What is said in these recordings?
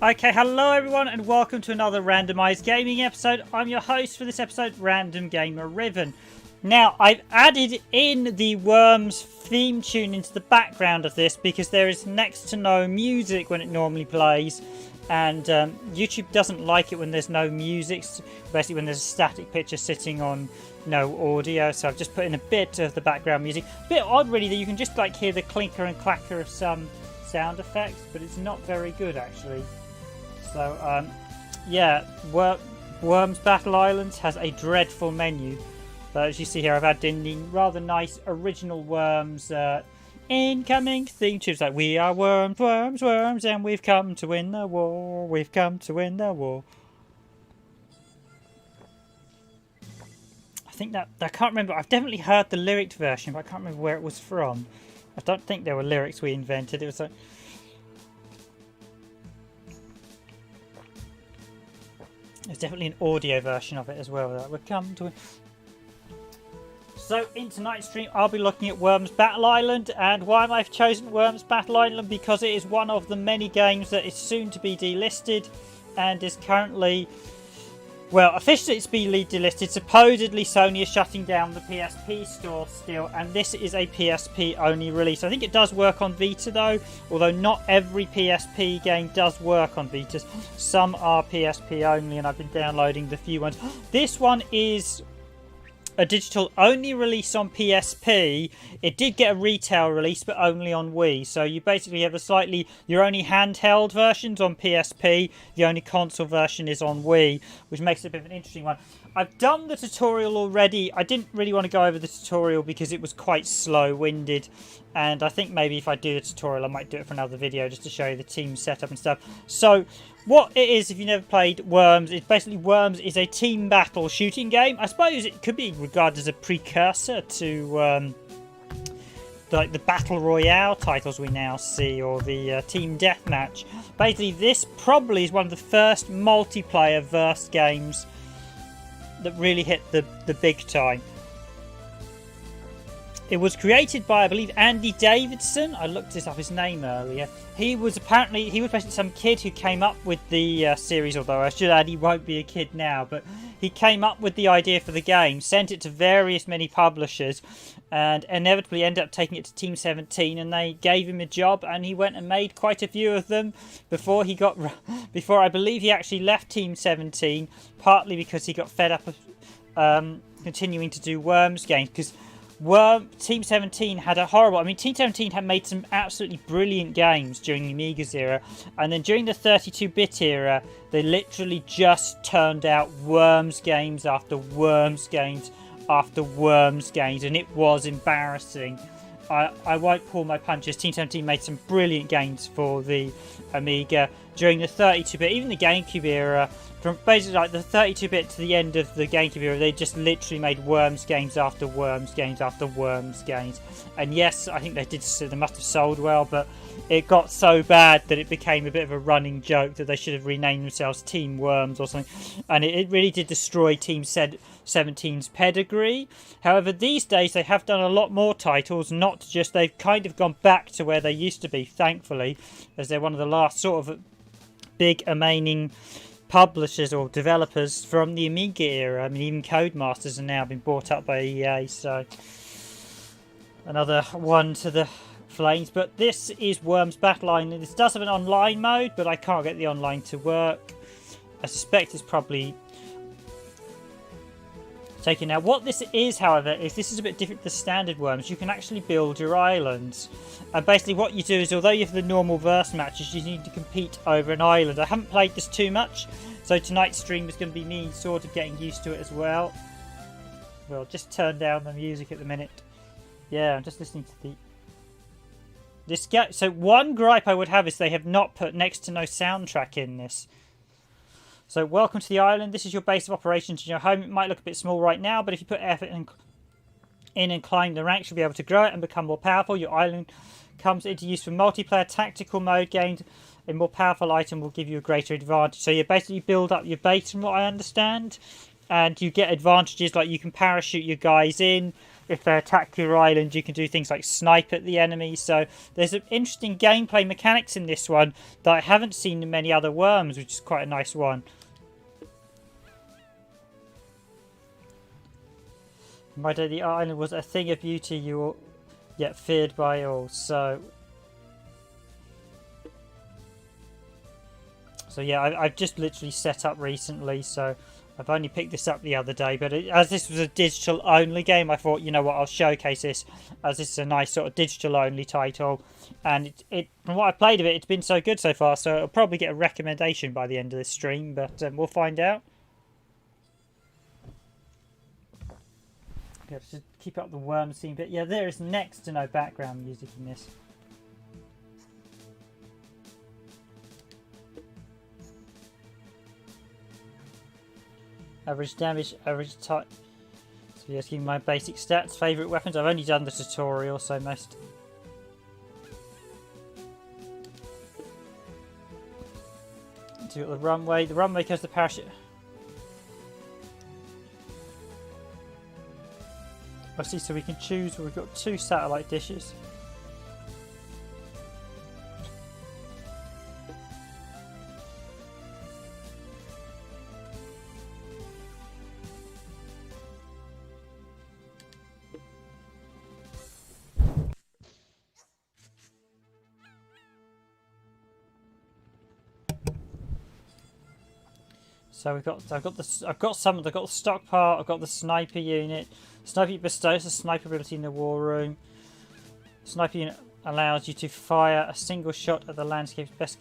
Okay, hello everyone and welcome to another randomised gaming episode. I'm your host for this episode, Random Gamer Riven. Now, I've added in the Worms theme tune into the background of this because there is next to no music when it normally plays. And YouTube doesn't like it when there's no music, basically when there's a static picture sitting on no audio. So I've just put in a bit of the background music. A bit odd really that you can just like hear the clinker and clacker of some sound effects, but it's not very good actually. So, yeah, Worms Battle Island has a dreadful menu. But as you see here, I've added in the rather nice original Worms incoming theme tunes. Like, we are worms, worms, worms, and we've come to win the war. We've come to win the war. I think that, I can't remember. I've definitely heard the lyric version, but I can't remember where it was from. I don't think there were lyrics we invented. It was like... There's definitely an audio version of it as well that would come to it. So in tonight's stream I'll be looking at Worms Battle Island, and why I've chosen Worms Battle Island because it is one of the many games that is soon to be delisted and is currently, well, officially it's been delisted. Supposedly Sony is shutting down the PSP store still, and this is a PSP only release. I think it does work on Vita though, although not every PSP game does work on Vitas. Some are PSP only, and I've been downloading the few ones. This one is a digital only release on PSP. It did get a retail release, but only on Wii. So you basically have your only handheld versions on PSP. The only console version is on Wii, which makes it a bit of an interesting one. I've done the tutorial already. I didn't really want to go over the tutorial because it was quite slow-winded. And I think maybe if I do the tutorial, I might do it for another video just to show you the team setup and stuff. So what it is, if you've never played Worms, it's basically Worms is a team battle shooting game. I suppose it could be regarded as a precursor to like the Battle Royale titles we now see, or the Team Deathmatch. Basically, this probably is one of the first multiplayer verse games that really hit the big time. It was created by, I believe, Andy Davidson. I looked this up, his name earlier. He was basically some kid who came up with the series, although I should add he won't be a kid now, but he came up with the idea for the game, sent it to many publishers, and inevitably ended up taking it to Team 17, and they gave him a job, and he went and made quite a few of them before I believe he actually left Team 17, partly because he got fed up of continuing to do Worms games, because Team 17 had a horrible... I mean, Team 17 had made some absolutely brilliant games during the Amiga's era, and then during the 32-bit era, they literally just turned out Worms games after Worms games after Worms games, and it was embarrassing. I won't pull my punches. Team 17 made some brilliant games for the Amiga during the 32-bit, even the GameCube era. From basically like the 32-bit to the end of the GameCube era, they just literally made Worms games after Worms games after Worms games. And yes, I think they must have sold well, but it got so bad that it became a bit of a running joke that they should have renamed themselves Team Worms or something. And it really did destroy Team 17's pedigree. However, these days they have done a lot more titles, they've kind of gone back to where they used to be, thankfully, as they're one of the last sort of big remaining publishers or developers from the Amiga era. I mean, even Codemasters are now been bought up by EA, so another one to the flames. But this is Worms Battle Island. This does have an online mode, but I can't get the online to work. I suspect it's probably taken now. What this is, however, is this is a bit different to the standard Worms. You can actually build your islands. And basically what you do is, although you have the normal verse matches, you need to compete over an island. I haven't played this too much, so tonight's stream is going to be me sort of getting used to it as well. Well, just turn down the music at the minute. Yeah, I'm just listening to this game. So one gripe I would have is they have not put next to no soundtrack in this. So welcome to the island. This is your base of operations in your home. It might look a bit small right now, but if you put effort in and climb the ranks, you'll be able to grow it and become more powerful. Your island comes into use for multiplayer tactical mode games. A more powerful item will give you a greater advantage. So you basically build up your base, from what I understand, and you get advantages like you can parachute your guys in. if they attack your island, you can do things like snipe at the enemy. So there's some interesting gameplay mechanics in this one that I haven't seen in many other Worms, which is quite a nice one. My day, the island was a thing of beauty you all, yet feared by all. So yeah, I've just literally set up recently, so I've only picked this up the other day, but as this was a digital-only game, I thought, you know what, I'll showcase this, as this is a nice sort of digital-only title, and from what I played of it, it's been so good so far, so it'll probably get a recommendation by the end of this stream, but we'll find out. Yeah, just keep up the worm scene bit. Yeah, there is next to no background music in this. Average damage, average type. So just giving my basic stats, favourite weapons. I've only done the tutorial, so most. Do the runway. The runway goes the parachute. I see, so we can choose. We've got 2 satellite dishes. So I've got the stock part. I've got the sniper unit. Sniper bestows the sniper ability in the war room. Sniper unit allows you to fire a single shot at the landscape's best.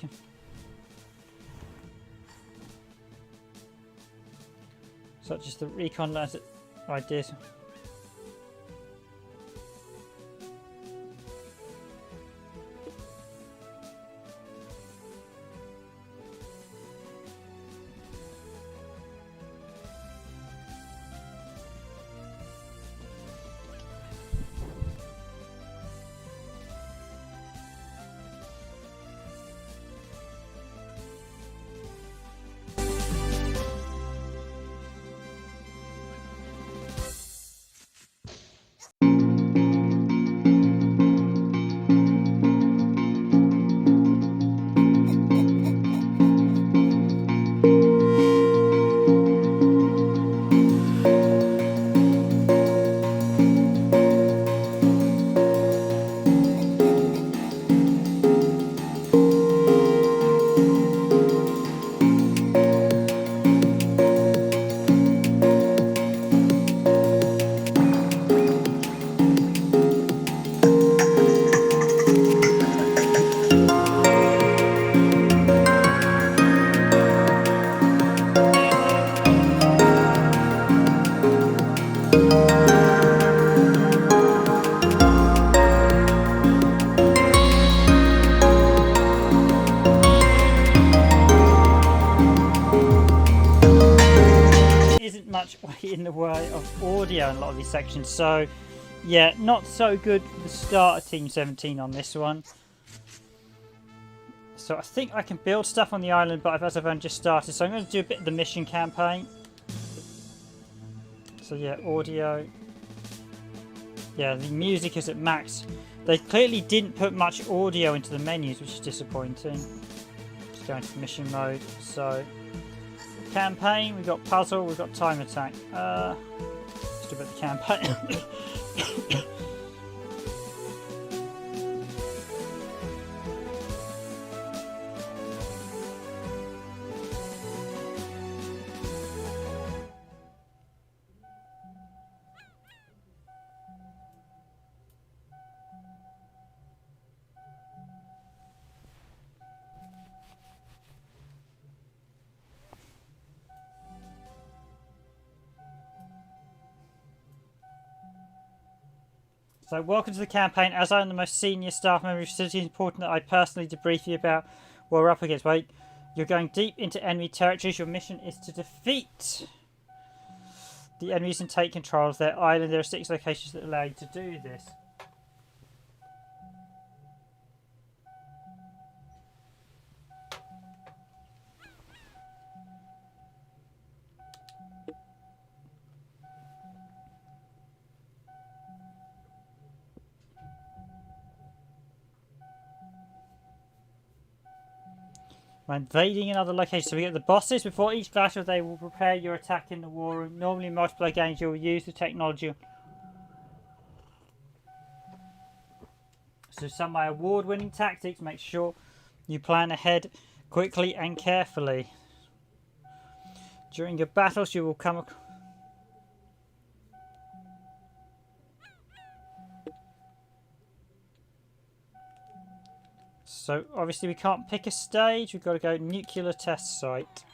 Such as the recon ideas. In the way of audio in a lot of these sections, so yeah, not so good for the start of Team 17 on this one. So I think I can build stuff on the island, but as I've only just started, so I'm going to do a bit of the mission campaign. So yeah, audio. Yeah, the music is at max. They clearly didn't put much audio into the menus, which is disappointing. Just going to mission mode. So campaign, we've got puzzle, we've got time attack. Let's do a bit of the campaign. So welcome to the campaign. As I am the most senior staff member of the facility, it's important that I personally debrief you about what we're up against. Right? You're going deep into enemy territories. Your mission is to defeat the enemies and take control of their island. There are 6 locations that allow you to do this. By invading another location. So we get the bosses. Before each battle, they will prepare your attack in the war room. Normally in multiplayer games, you'll use the technology. So some of my award-winning tactics, make sure you plan ahead quickly and carefully. During your battles, you will come across... So, obviously we can't pick a stage, we've got to go nuclear test site.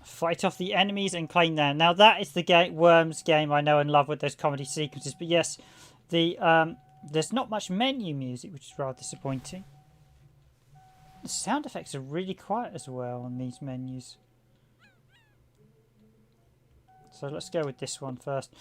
Fight off the enemies and claim them. Now that is the Worms game I know and love with those comedy sequences. But yes, there's not much menu music, which is rather disappointing. The sound effects are really quiet as well on these menus. So let's go with this one first.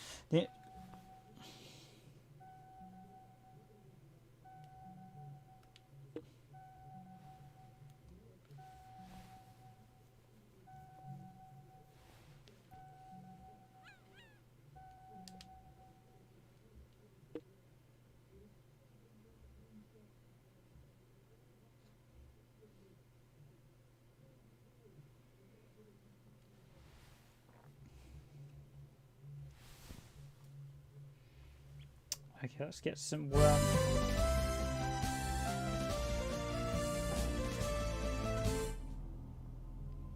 Okay, let's get some worm.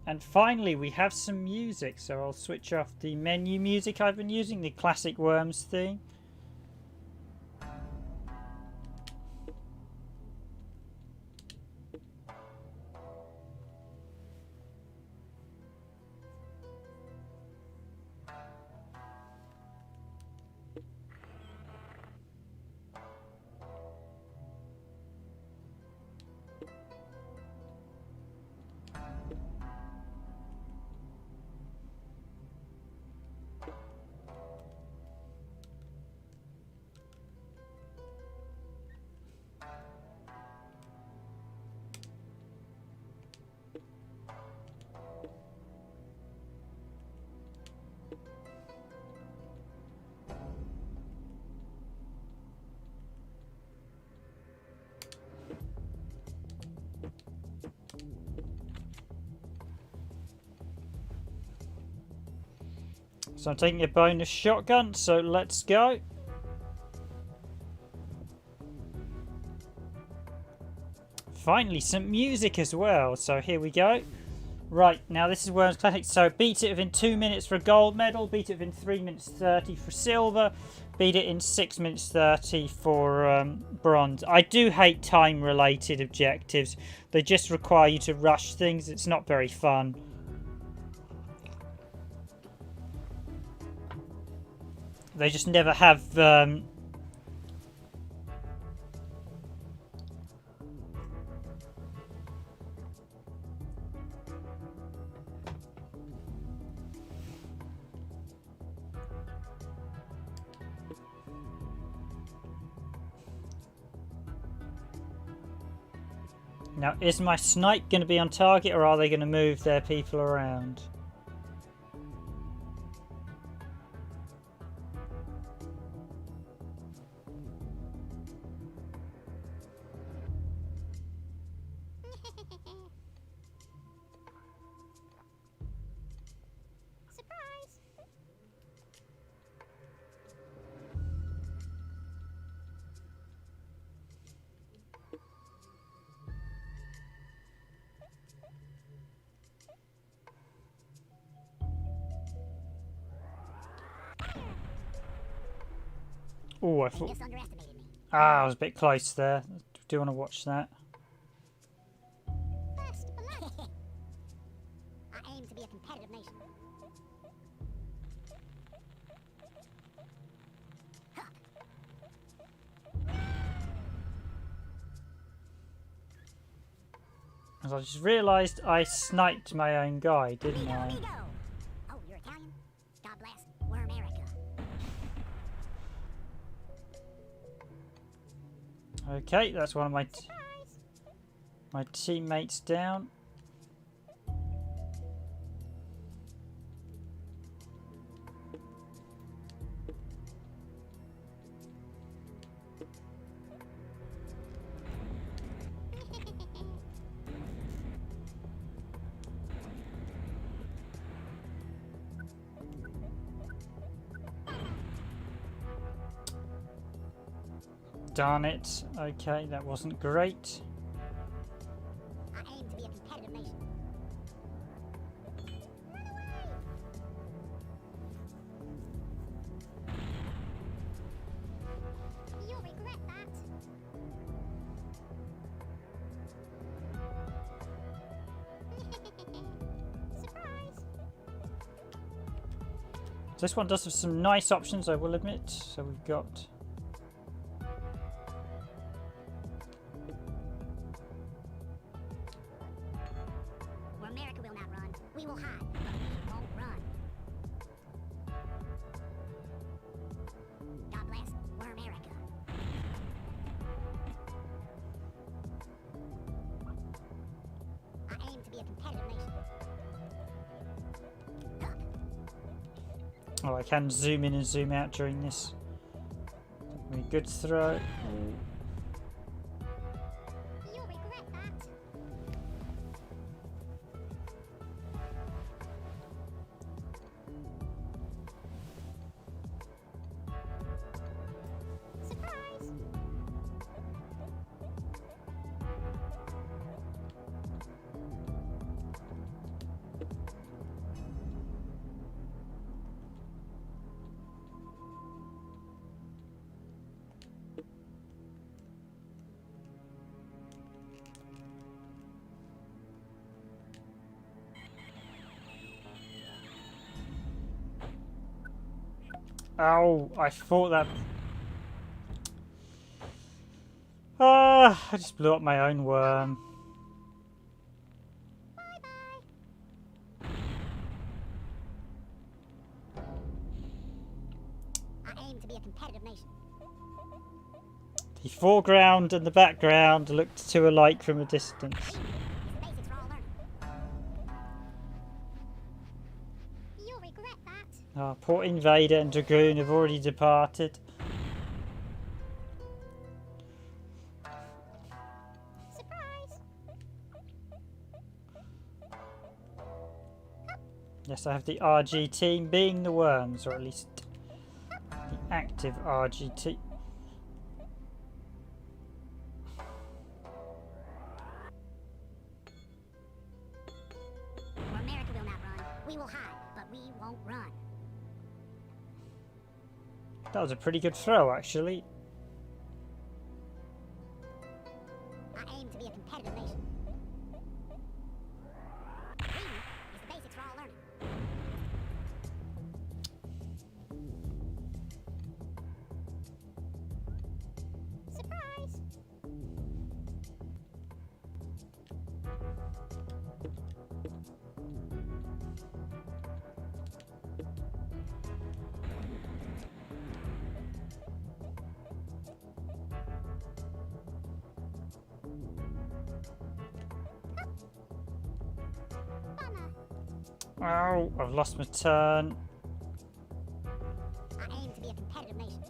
And finally, we have some music. So I'll switch off the menu music I've been using, the classic Worms theme. So I'm taking a bonus shotgun, so let's go. Finally, some music as well, so here we go. Right, now this is Worms Classic. So beat it within 2 minutes for a gold medal, beat it within 3 minutes 30 for silver, beat it in 6 minutes 30 for bronze. I do hate time-related objectives. They just require you to rush things. It's not very fun. They just never have... Now, is my snipe going to be on target, or are they going to move their people around? Oh, I thought... Ah, I was a bit close there. Do want to watch that. I aim to be a competitive nation. As I just realised I sniped my own guy, didn't I? Oh, you're Italian? God bless. We're America. Okay, that's one of my teammates down. Darn it. Okay, that wasn't great. I aim to be a competitive nation. Run away! You'll regret that. Surprise! This one does have some nice options, I will admit. So we've got... Where America will not run, we will hide, but we won't run. God bless, we're America. I aim to be a competitive nation. Oh, I can zoom in and zoom out during this. Very good throw. You'll regret that. Surprise! Ow, I thought that... I just blew up my own worm. Bye-bye. I aim to be a competitive nation. The foreground and the background looked too alike from a distance. It's the basics for all learning. You'll regret that. Ah, poor Invader and Dragoon have already departed. Surprise! Yes, I have the RG team being the worms, or at least the active RG team. Where America will not run, we will hide, but we won't run. That was a pretty good throw, actually. I aim to be a competitive nation. Reading is the basics for all learning. Surprise! Bummer. Ow, I've lost my turn. I aim to be a competitive nation.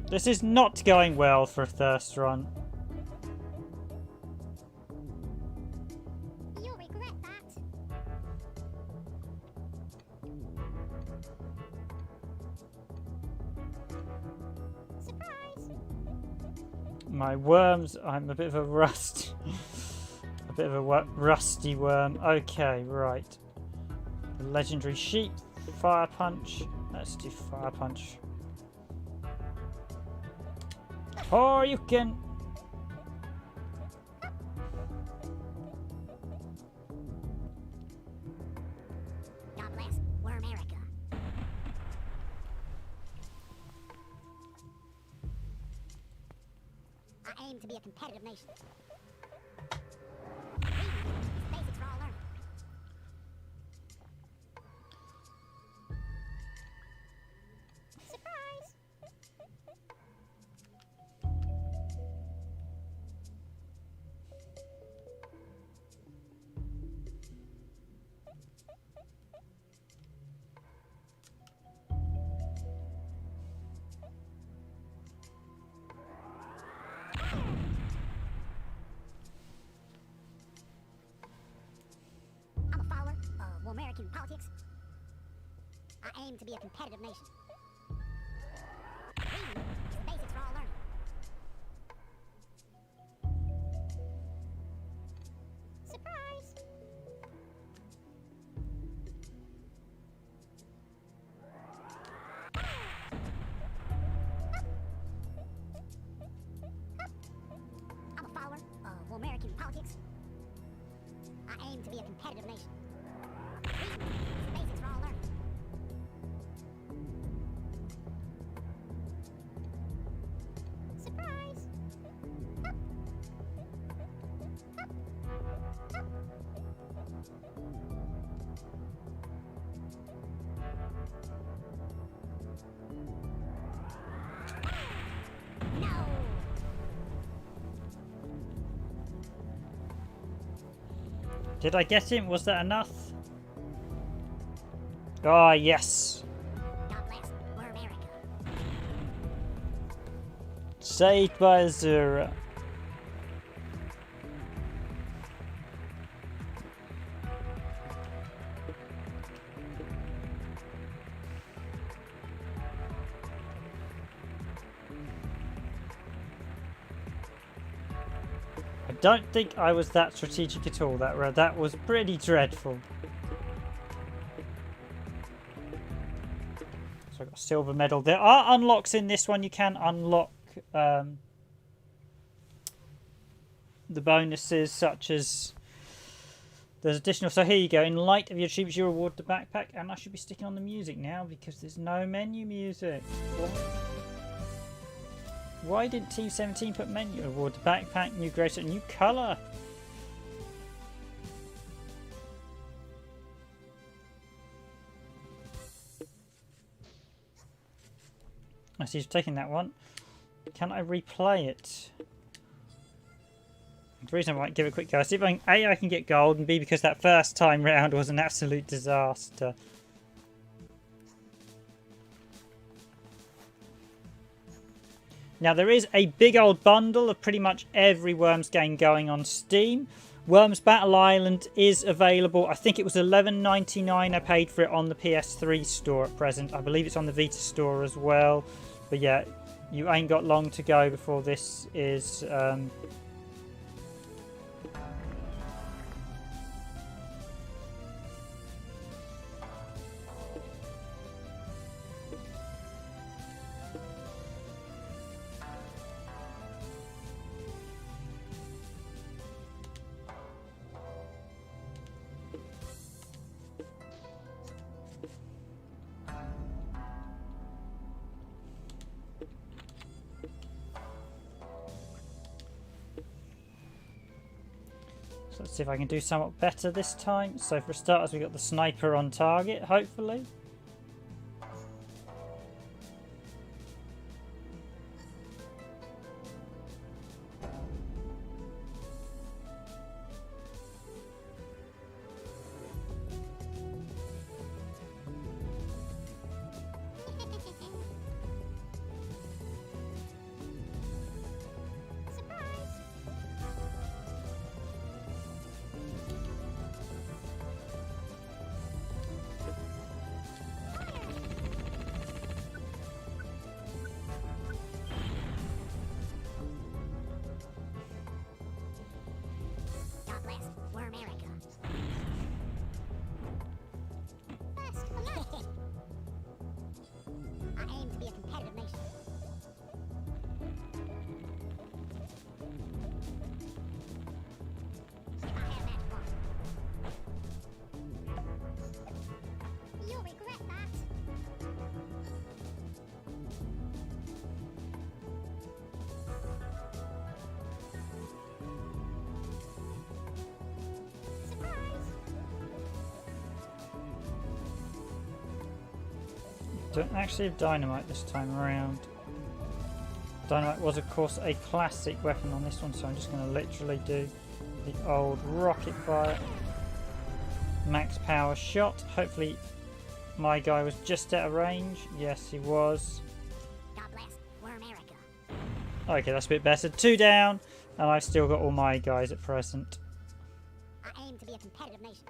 This is not going well for a thirst run. You'll regret that. Surprise! My worms, I'm a bit of a rust. A bit of a rusty worm. Okay, right. The legendary sheep, fire punch. Let's do fire punch. Oh, you can. God bless, we're America. I aim to be a competitive nation. Reading politics. I aim to be a competitive nation. Reading is the basics for all learning. Surprise! I'm a follower of American politics. I aim to be a competitive nation. Reading is the basics for all learning. Surprise! No! Did I get him? Was that enough? Ah, yes. God bless. We're America. Saved by Azura. I don't think I was that strategic at all that round. That was pretty dreadful. So I got a silver medal. There are unlocks in this one. You can unlock the bonuses, such as there's additional. So here you go. In light of your achievements, you reward the backpack, and I should be sticking on the music now because there's no menu music. Why didn't Team 17 put menu? Award the backpack, new grace, and new colour. I see you've taken that one. Can I replay it? The reason I might give it a quick go is if I can, A, I can get gold, and B, because that first time round was an absolute disaster. Now there is a big old bundle of pretty much every Worms game going on Steam. Worms Battle Island is available. I think it was $11.99 I paid for it on the PS3 store at present. I believe it's on the Vita store as well. But yeah, you ain't got long to go before this is... So let's see if I can do somewhat better this time. So for starters, we got the sniper on target, hopefully. God bless. We're America. Best. I aim to be a competitive nation. If I had match one. You'll regret that. Don't actually have dynamite this time around. Dynamite was of course a classic weapon on this one, so I'm just going to literally do the old rocket fire. Max power shot. Hopefully my guy was just out of range. Yes, he was. God bless. We're America. Okay, that's a bit better. 2 down, and I've still got all my guys at present. I aim to be a competitive nation.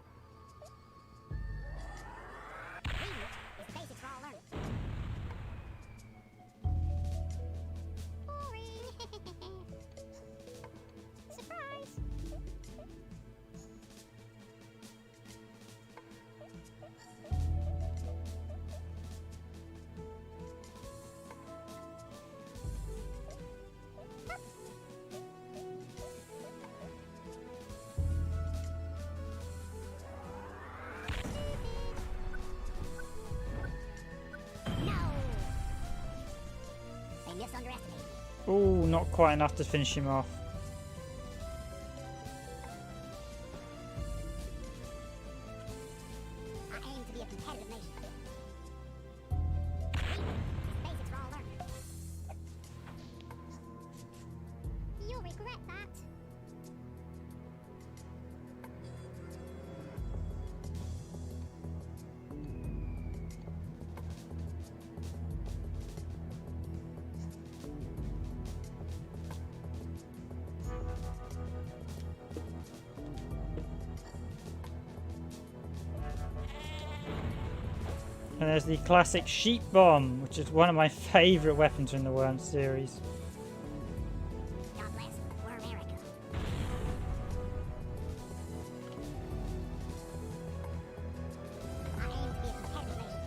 Oh, not quite enough to finish him off. I aim to be a competitive nation. Basics for all learners. You'll regret that. And there's the classic sheep bomb, which is one of my favourite weapons in the Worm series. God bless. We're America. I aim to be a competitive nation.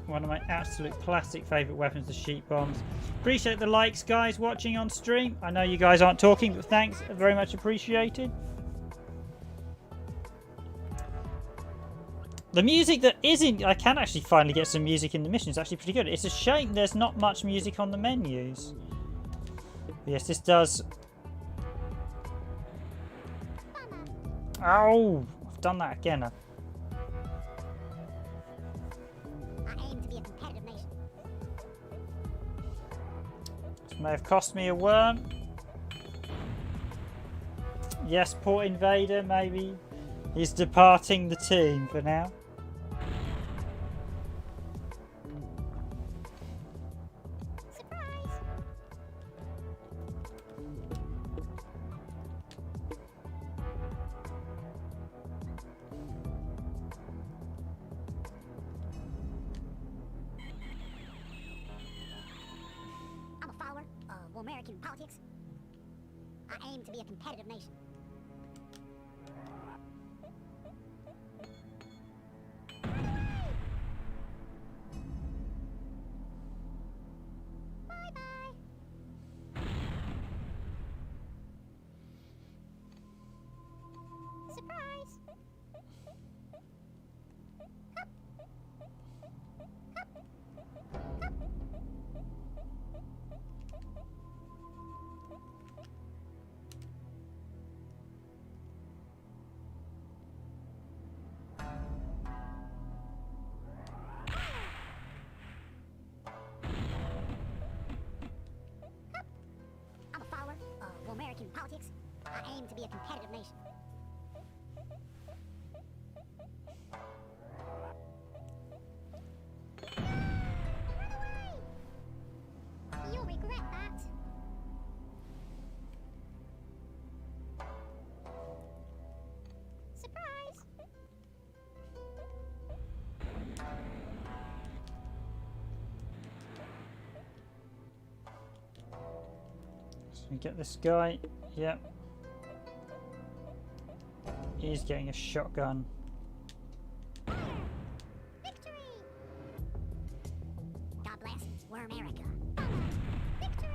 One of my absolute classic favourite weapons, the sheep bombs. Appreciate the likes, guys, watching on stream. I know you guys aren't talking, but thanks, very much appreciated. The music that isn't... I can actually finally get some music in the mission. It's actually pretty good. It's a shame there's not much music on the menus. But yes, this does... Oh! I've done that again. I aim to be a competitive nation. This may have cost me a worm. Yes, Port Invader, maybe. He's departing the team for now. Surprise! I'm a follower of American politics. I aim to be a competitive nation. Bye-bye. Surprise! I'm a follower of American politics. I aim to be a competitive nation. Run away! You'll regret that. Surprise! So we get this guy. Yep. He's getting a shotgun. Victory! God bless. We're America. Victory!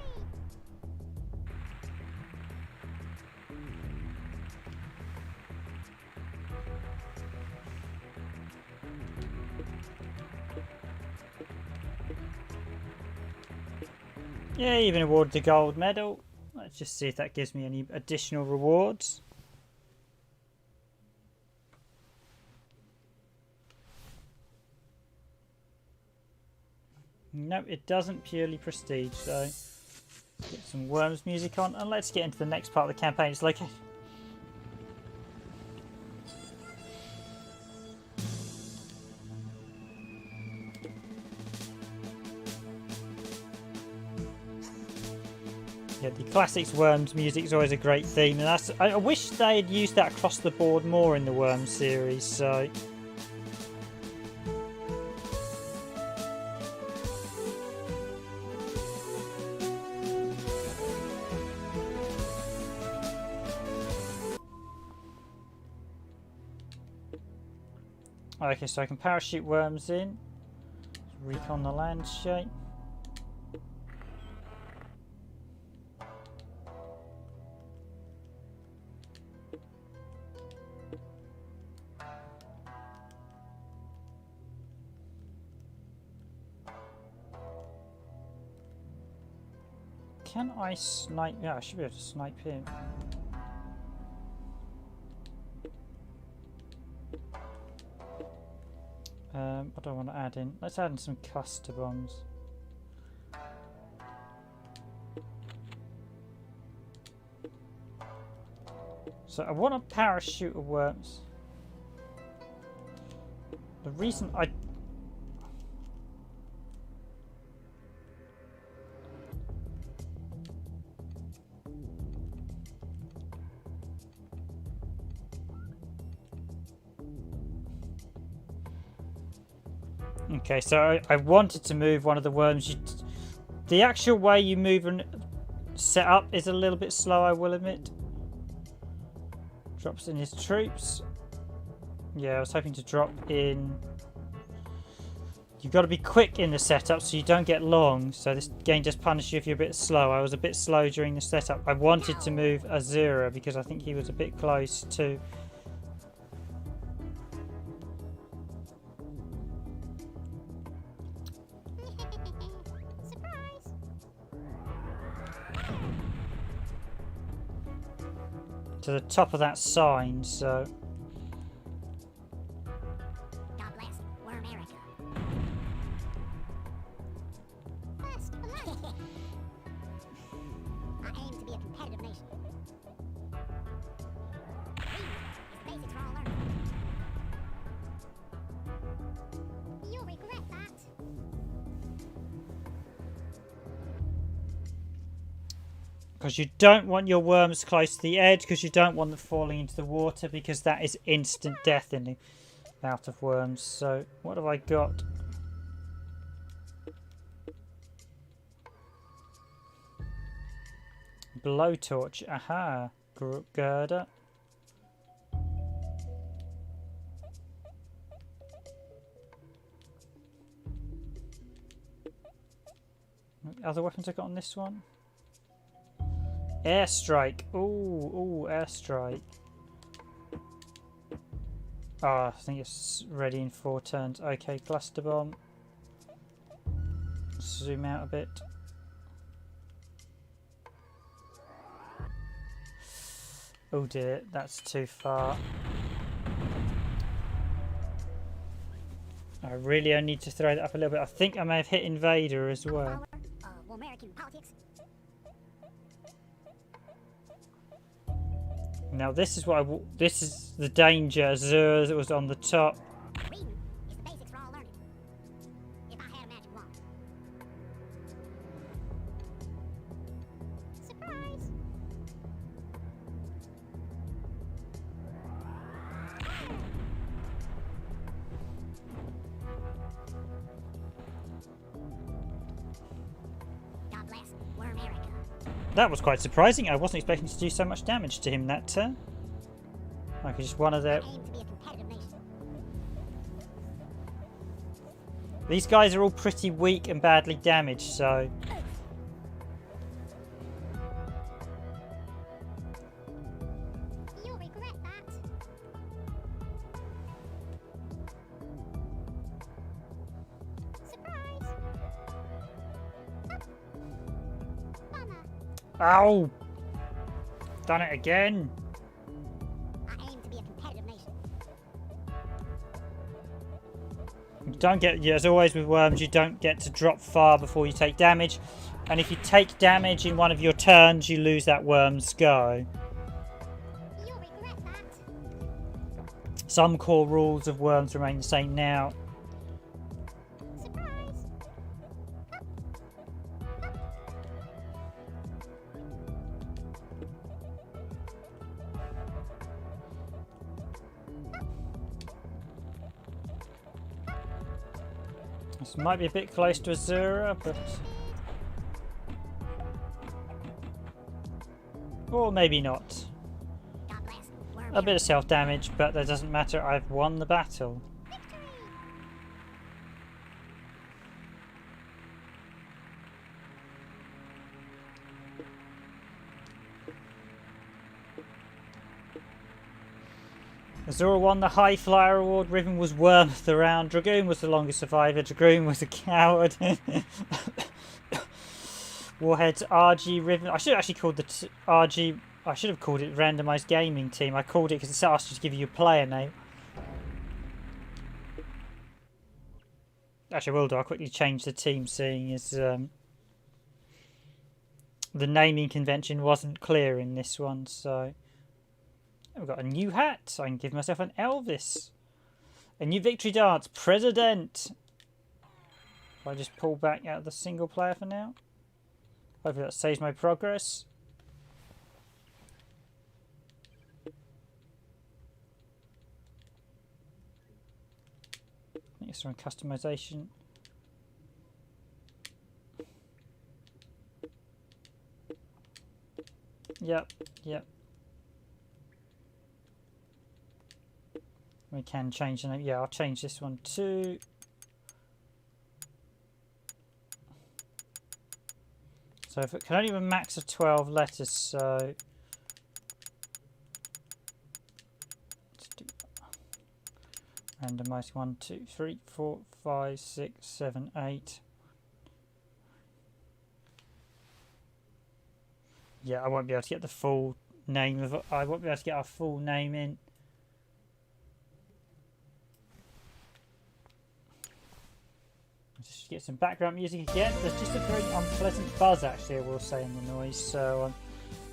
Yeah, even awarded a gold medal. Let's just see if that gives me any additional rewards. No, it doesn't. Purely prestige. So let's get some Worms music on, and let's get into the next part of the campaign. It's like yeah, the classics Worms music is always a great theme, and I wish they had used that across the board more in the Worms series. So. Okay, so I can parachute Worms in, recon the landscape. Can I snipe? Yeah, I should be able to snipe him. What do I want to add in? Let's add in some cluster bombs. So I want a parachute of worms. The reason I... Okay, so I wanted to move one of the worms. The actual way you move and set up is a little bit slow, I will admit. Drops in his troops. Yeah, I was hoping to drop in... You've got to be quick in the setup so you don't get long. So this game just punishes you if you're a bit slow. I was a bit slow during the setup. I wanted to move Azura because I think he was a bit close to... to the top of that sign, so... God bless. We're America. First, I aim to be a competitive nation. Reading is basics for all learning. You'll regret that. Because you don't want your worms close to the edge, because you don't want them falling into the water, because that is instant death in the amount of worms. So, what have I got? Blowtorch. Aha. Girder. Other weapons I got on this one? Airstrike. Ooh, airstrike. Oh, I think it's ready in 4 turns. Okay, cluster bomb. Zoom out a bit. Oh dear, that's too far. I really only need to throw that up a little bit. I think I may have hit Invader as well. American politics. Now this is what this is the danger. Azure that was on the top. Reading is the basics for all learning. If I had a magic wand. Surprise! God bless. We're America. That was quite surprising. I wasn't expecting to do so much damage to him that turn. Like just one of their... I aim to be a competitive nation. These guys are all pretty weak and badly damaged, so... You'll regret that. Surprise! Bummer. Ow! Done it again. I aim to be a competitive nation. You don't get, as always with worms, you don't get to drop far before you take damage. And if you take damage in one of your turns, you lose that worm's go. You'll regret that. Some core rules of worms remain the same now. Surprise! This might be a bit close to Azura, but... Or maybe not. God bless. We're A bit of self-damage, but that doesn't matter. I've won the battle. Azura won the High Flyer Award. Riven was worm of the round. Dragoon was the longest survivor. Dragoon was a coward. Warhead's RG Ribbon. I should have actually called the RG. I should have called it Randomized Gaming Team. I called it because it's asked you to give you a player name. Actually, I will do. I'll quickly change the team, seeing as the naming convention wasn't clear in this one. So we've got a new hat. I can give myself an Elvis. A new victory dance. President. If I just pull back out of the single player for now. Hopefully that saves my progress. I think it's on customization. Yep. We can change the name. Yeah, I'll change this one too. So if it can only be a max of 12 letters, so let's do randomize 1, 2, 3, 4, 5, 6, 7, 8. Yeah, I won't be able to get the full name of it. I won't be able to get our full name in. Just get some background music again. There's just a very unpleasant buzz, actually, I will say, in the noise. So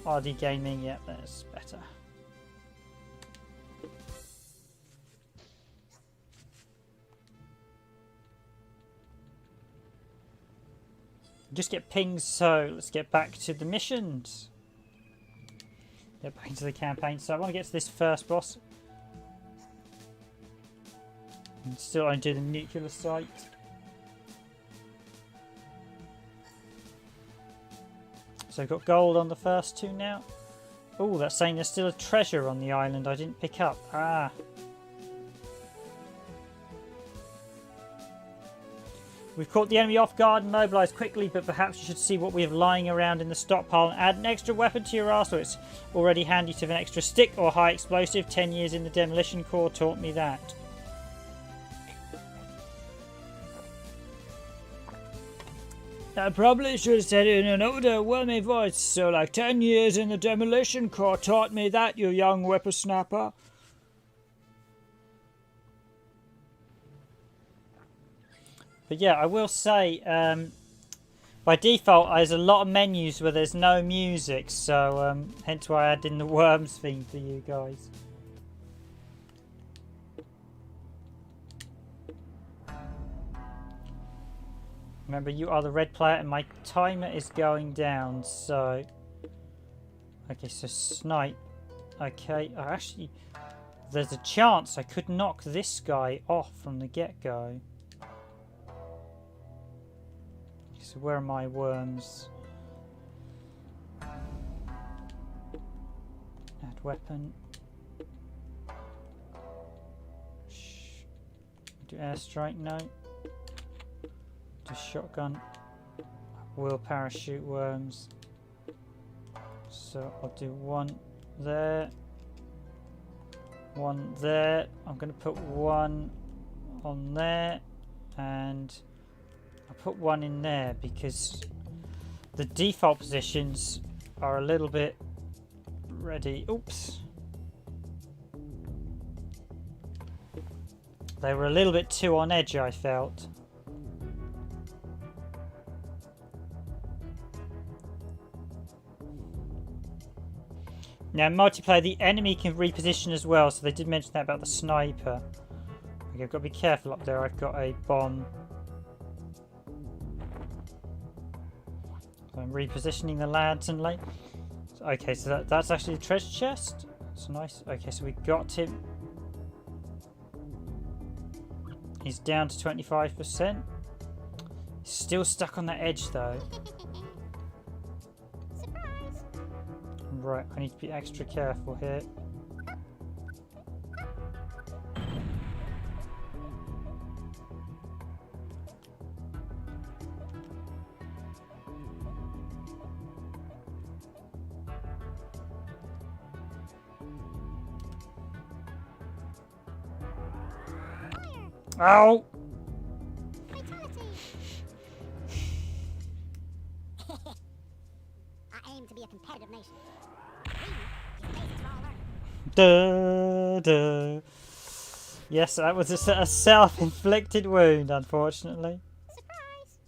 RD Gaming, yeah, that's better. Just get pings, so let's get back to the missions. Get back into the campaign. So I want to get to this first boss. And still I do the nuclear site. So I've got gold on the first two now. Oh, that's saying there's still a treasure on the island I didn't pick up. Ah. We've caught the enemy off guard and mobilised quickly, but perhaps you should see what we have lying around in the stockpile and add an extra weapon to your arsenal. It's already handy to have an extra stick or high explosive. 10 years in the Demolition Corps taught me that. I probably should have said it in an overwhelming voice. So like 10 years in the Demolition Corps taught me that, you young whippersnapper. But yeah, I will say, by default, there's a lot of menus where there's no music, so hence why I added in the Worms theme for you guys. Remember, you are the red player, and my timer is going down, so... Okay, so snipe. Okay, actually, there's a chance I could knock this guy off from the get-go. So where are my worms? Add weapon. Shh. Do airstrike? No. Do shotgun. Will parachute worms. So I'll do one there. One there. I'm going to put one on there. And I put one in there because the default positions are a little bit ready. Oops. They were a little bit too on edge, I felt. Now, in multiplayer, the enemy can reposition as well, so they did mention that about the sniper. Okay, I've got to be careful up there. I've got a bomb. I'm repositioning the lads and late. Okay, so that's actually the treasure chest. That's nice. Okay, so we got him. He's down to 25%. Still stuck on that edge though. Surprise! Right, I need to be extra careful here. Ow! Fatality! competitive nation. Reading is basics for all learning. Duh, duh. Yes, that was a self-inflicted wound, unfortunately. Surprise!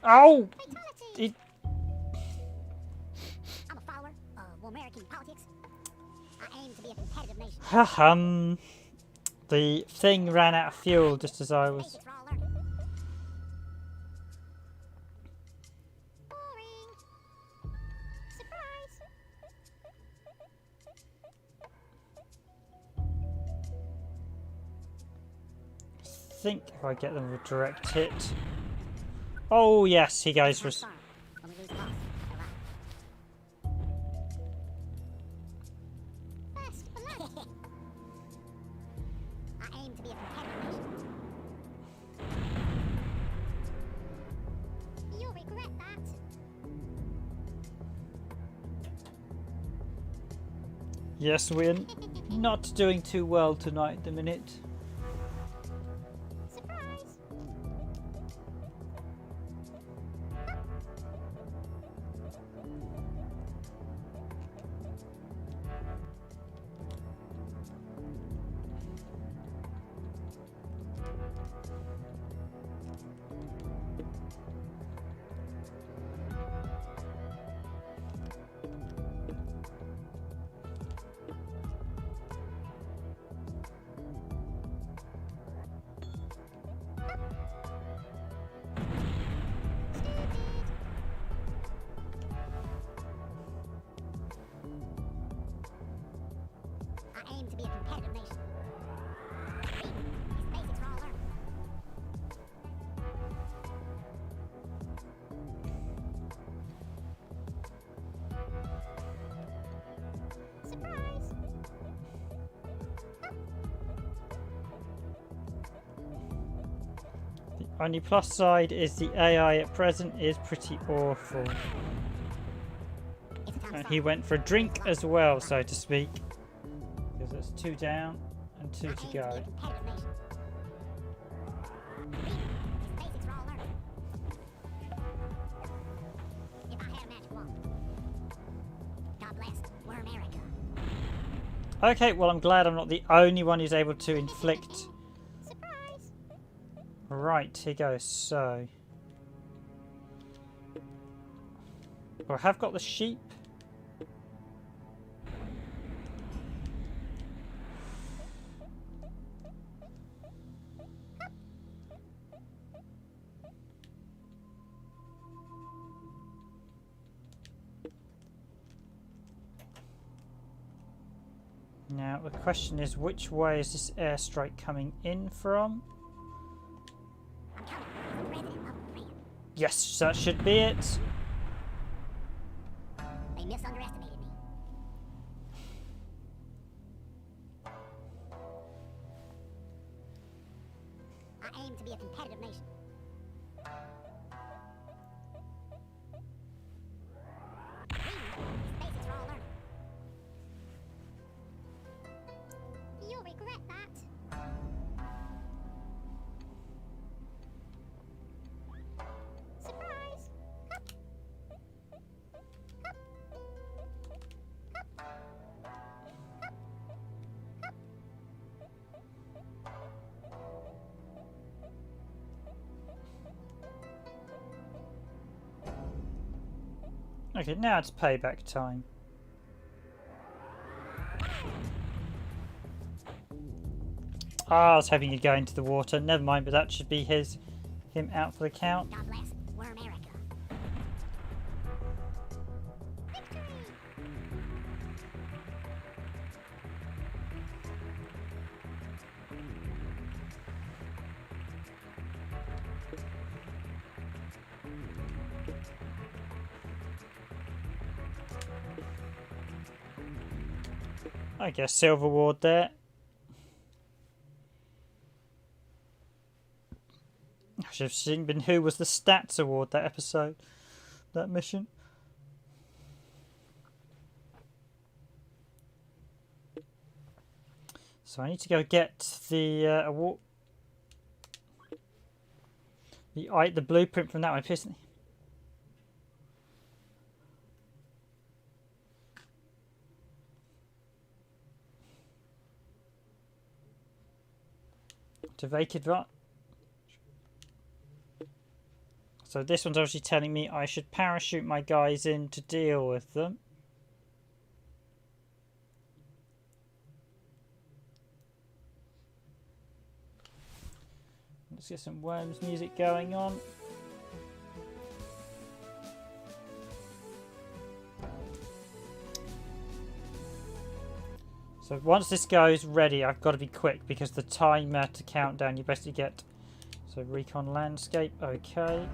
Oh! Fatality! It, I'm a follower of American politics. I aim to be a competitive nation. the thing ran out of fuel just as I was... Basics for all learning. Boring. Surprise! I think if I get them a direct hit... Oh yes, he goes for... Farm. When we lose the boss, they're live. Best blood. I aim to be a competitive nation. You'll regret that. Yes, we're not doing too well tonight at the minute. Surprise! I aim to be a competitive nation. Reading is basics for all learning. Surprise! The only plus side is the AI at present is pretty awful. It's a time And to he start. went for a drink as well, so to speak. Because it's 2 down and 2 I to aim to be a go. competitive nation. Reading is basics for all learning. If I had a magic wand. God bless. We're America. Okay, well I'm glad I'm not the only one who's able to inflict. Surprise! Right, here goes. So... Well, I have got the sheep. Now, the question is, which way is this airstrike coming in from? I'm coming as the president of the land. Yes, that should be it. They misunderestimated me. I aim to be a competitive nation. Reading is basics for all learning. You'll regret that. Surprise! Okay, now it's payback time. Ah, I was hoping he'd go into the water. Never mind, but that should be him out for the count. God bless. We're America. Victory! I guess silver ward there. I should have seen who was the stats award that episode, that mission. So I need to go get the award. The blueprint from that one, isn't it? Activate advantage. So this one's obviously telling me I should parachute my guys in to deal with them. Let's get some Worms music going on. So once this goes ready, I've got to be quick because the timer to count down you basically get. So recon landscape, okay.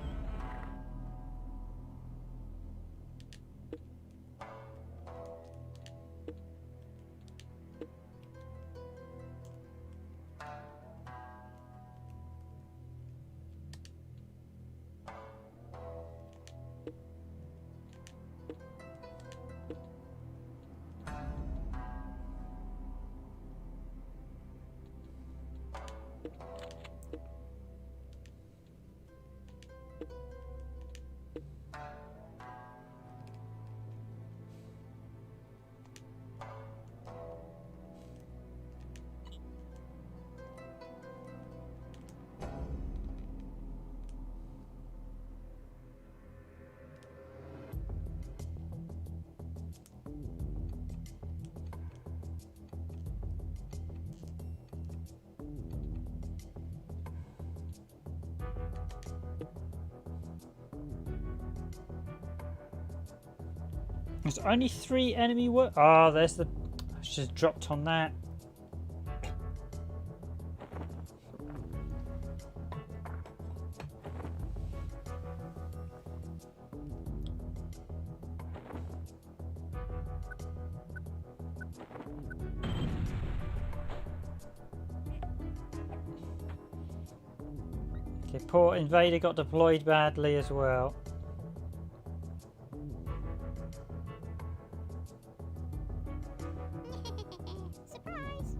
There's only 3 enemy Oh, there's the... I should have dropped on that. Okay, poor Invader got deployed badly as well. Surprise!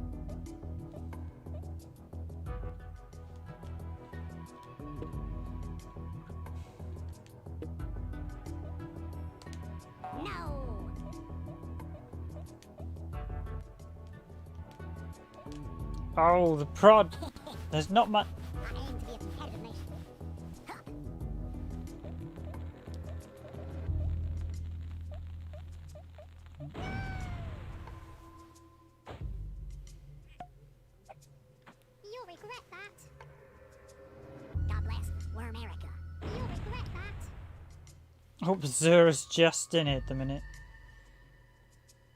No! Oh, the prod! There's not much... I aim to be a competitive nation. Huh. You'll regret that. God bless Wormerica. You'll regret that. Oh, Zura's just in it at the minute.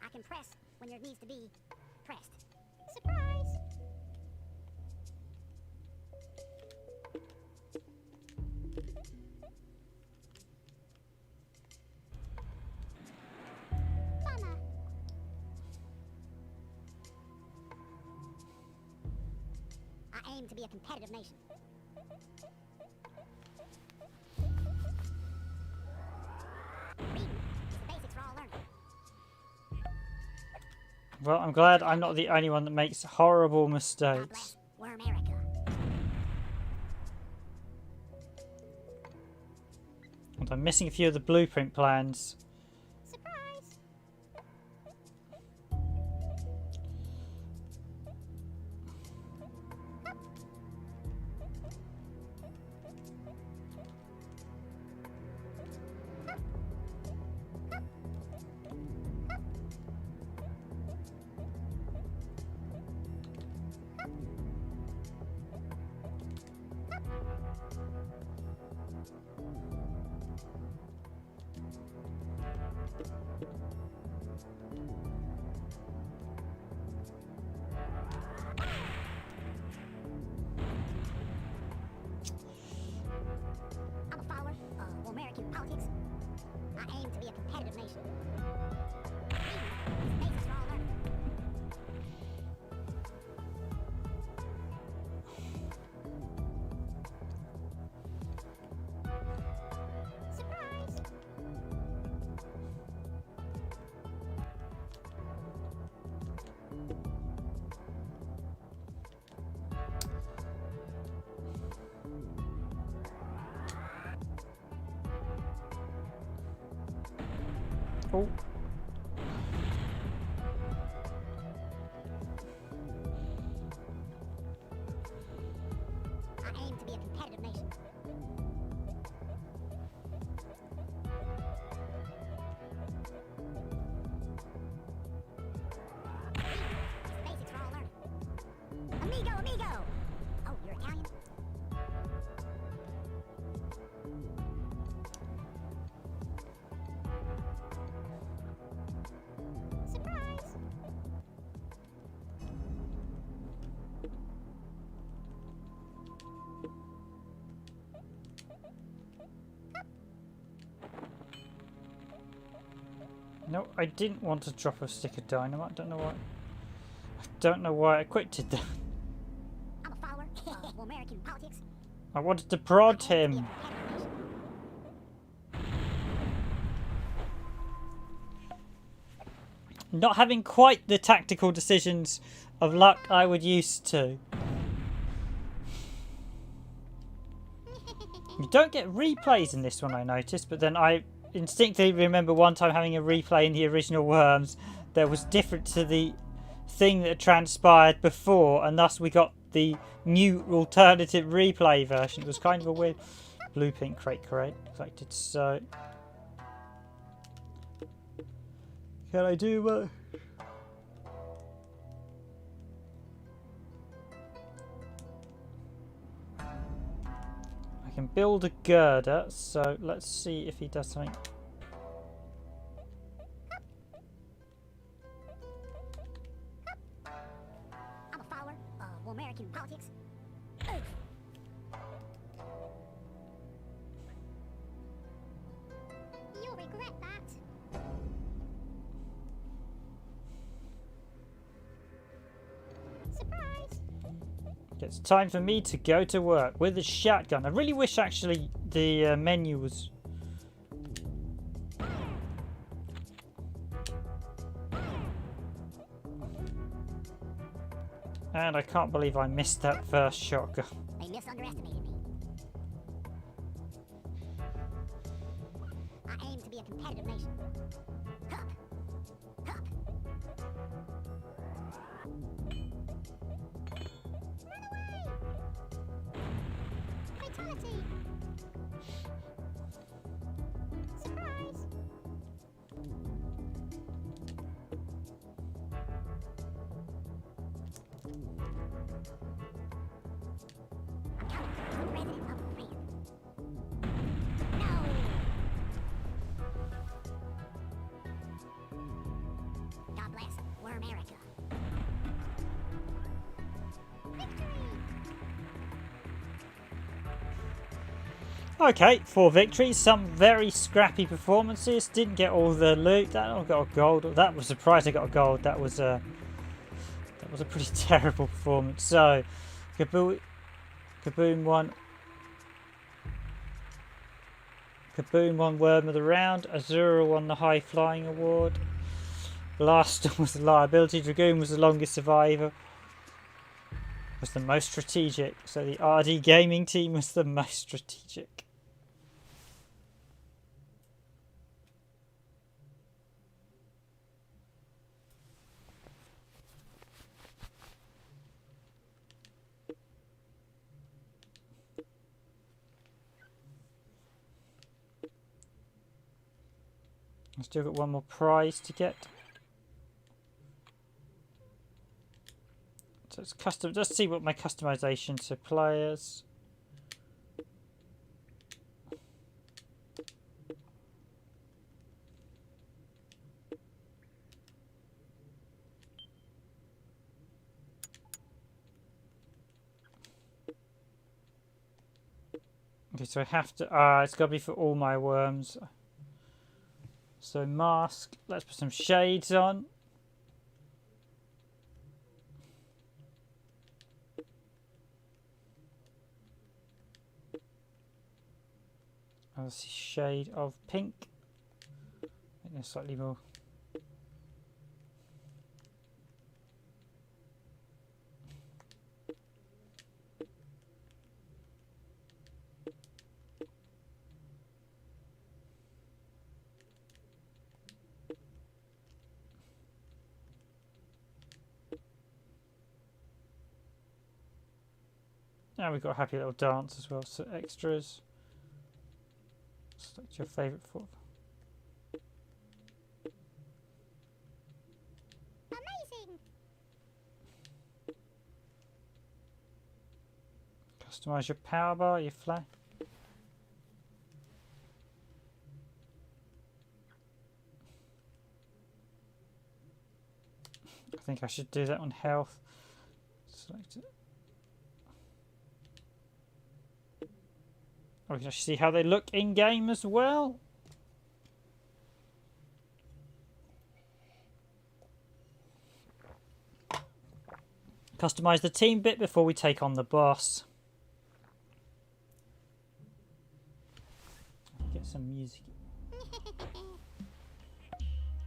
I can press when there needs to be pressed. Surprise! Bummer. I aim to be a competitive nation. Reading is the basics for all learning. Well, I'm glad I'm not the only one that makes horrible God mistakes. bless Wormerica. And I'm missing a few of the blueprint plans. Surprise! Oh. I aim to be a competitive nation. Basics for all learning. Amigo, amigo! Oh, you're Italian? Surprise! No, I didn't want to drop a stick of dynamite. Don't know why. I don't know why I quit it. I'm a follower of American politics. I wanted to prod I aim to be a him. competitive nation. Not having quite the tactical decisions of luck I would used to. You don't get replays in this one, I noticed, but then I instinctively remember one time having a replay in the original Worms that was different to the thing that transpired before, and thus we got the new alternative replay version. It was kind of a weird blue pink crate collected. So can I do I can build a girder, so let's see if he does something. I'm a follower of American politics. You'll regret that. Surprise! It's time for me to go to work with a shotgun. I really wish actually the menu was... And I can't believe I missed that first shotgun. They misunderestimated me. I aim to be a competitive nation. Hup! Hup! Run away! Fatality! Surprise! I'm counting on the resident of the fan. No! God bless. We're America. Victory! Okay, 4 victories, some very scrappy performances. Didn't get all the loot. That one got a gold. That was surprised I got a gold. That was a pretty terrible performance. So, Kaboom won. Kaboom won Worm of the Round. Azura won the High Flying Award. Last one was the Liability. Dragoon was the longest survivor. Was the most strategic. So the RD Gaming team was the most strategic. I've still got one more prize to get. So it's custom. Let's see what my customization to players. Okay, so I have to. It's got to be for all my worms. So mask. Let's put some shades on. Let's see, shade of pink. I think there's slightly more. Now we've got a happy little dance as well. So extras. Select your favourite for. Amazing! Customise your power bar, your flag. I think I should do that on health. Select it. Oh, we can actually see how they look in game as well. Customise the team bit before we take on the boss. Get some music.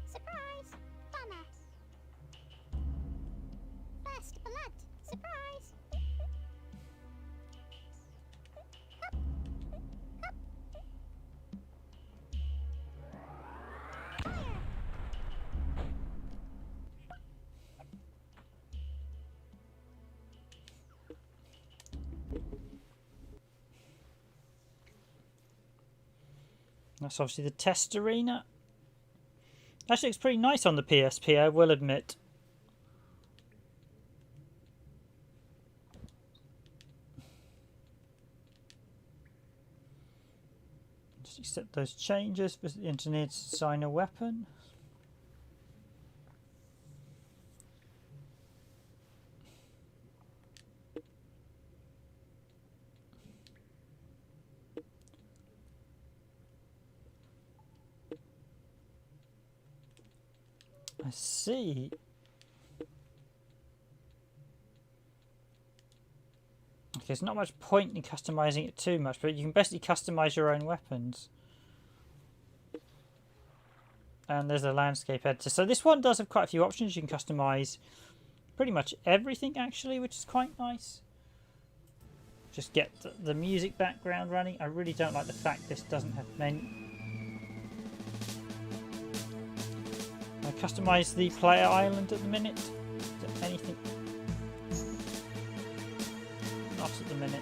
Surprise! Dumbass! First blood! Surprise! That's obviously the test arena. Actually looks pretty nice on the PSP, I will admit. Just accept those changes. Visit the engineer to design a weapon. I see. Okay, there's not much point in customizing it too much, but you can basically customize your own weapons. And there's a landscape editor. So this one does have quite a few options. You can customize pretty much everything actually, which is quite nice. Just get the music background running. I really don't like the fact this doesn't have menu. I customise the player island at the minute. Is there anything? Not at the minute.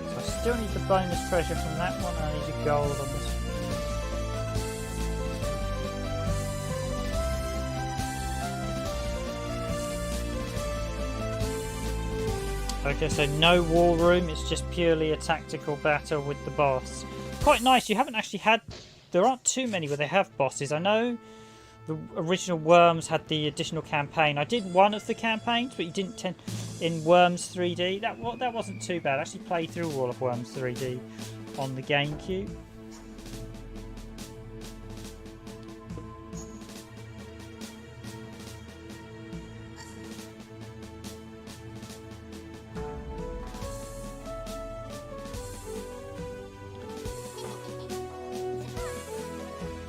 So I still need the bonus treasure from that one. I need a gold on this one. Okay, so no war room, it's just purely a tactical battle with the boss. Quite nice, you haven't actually had... There aren't too many where they have bosses. I know the original Worms had the additional campaign. I did one of the campaigns, but you didn't tend... In Worms 3D, that wasn't too bad. I actually played through all of Worms 3D on the GameCube.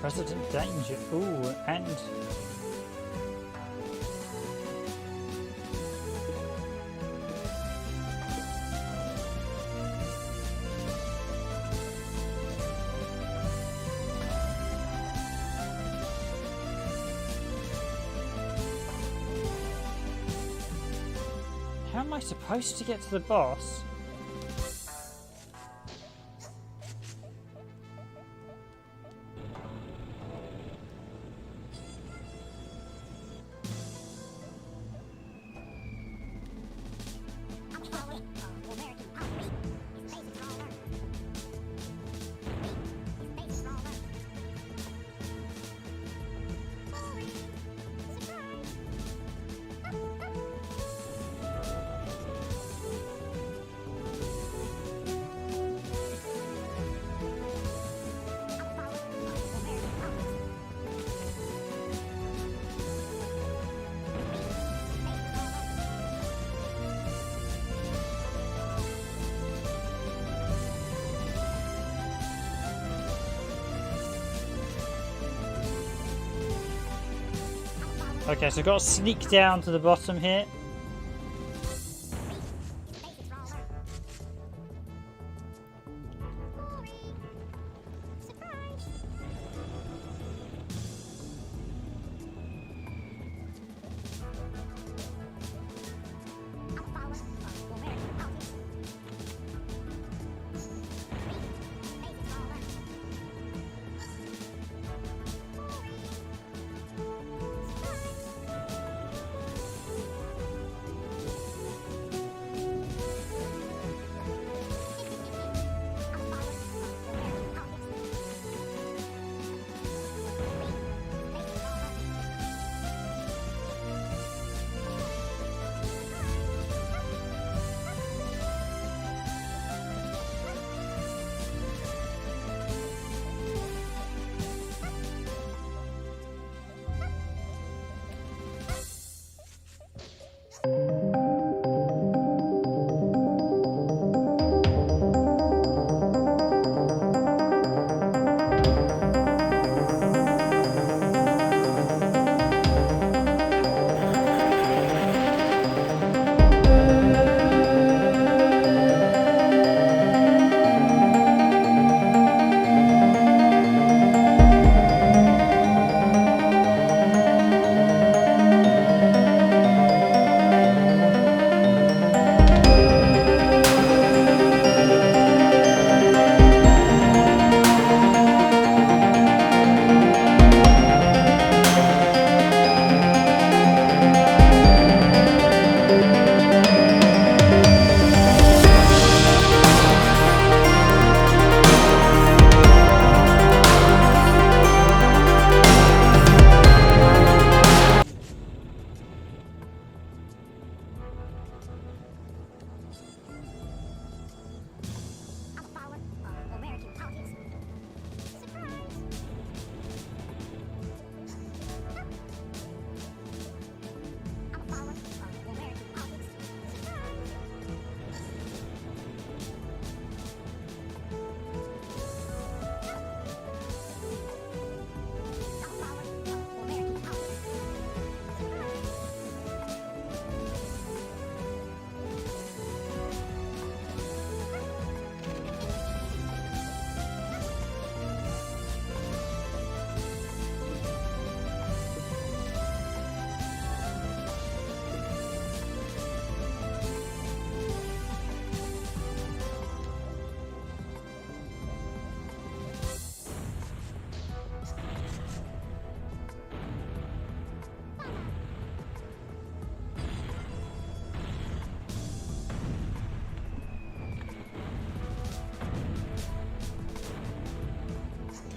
President Danger. Ooh, and... How am I supposed to get to the boss? Okay, so I've got to sneak down to the bottom here.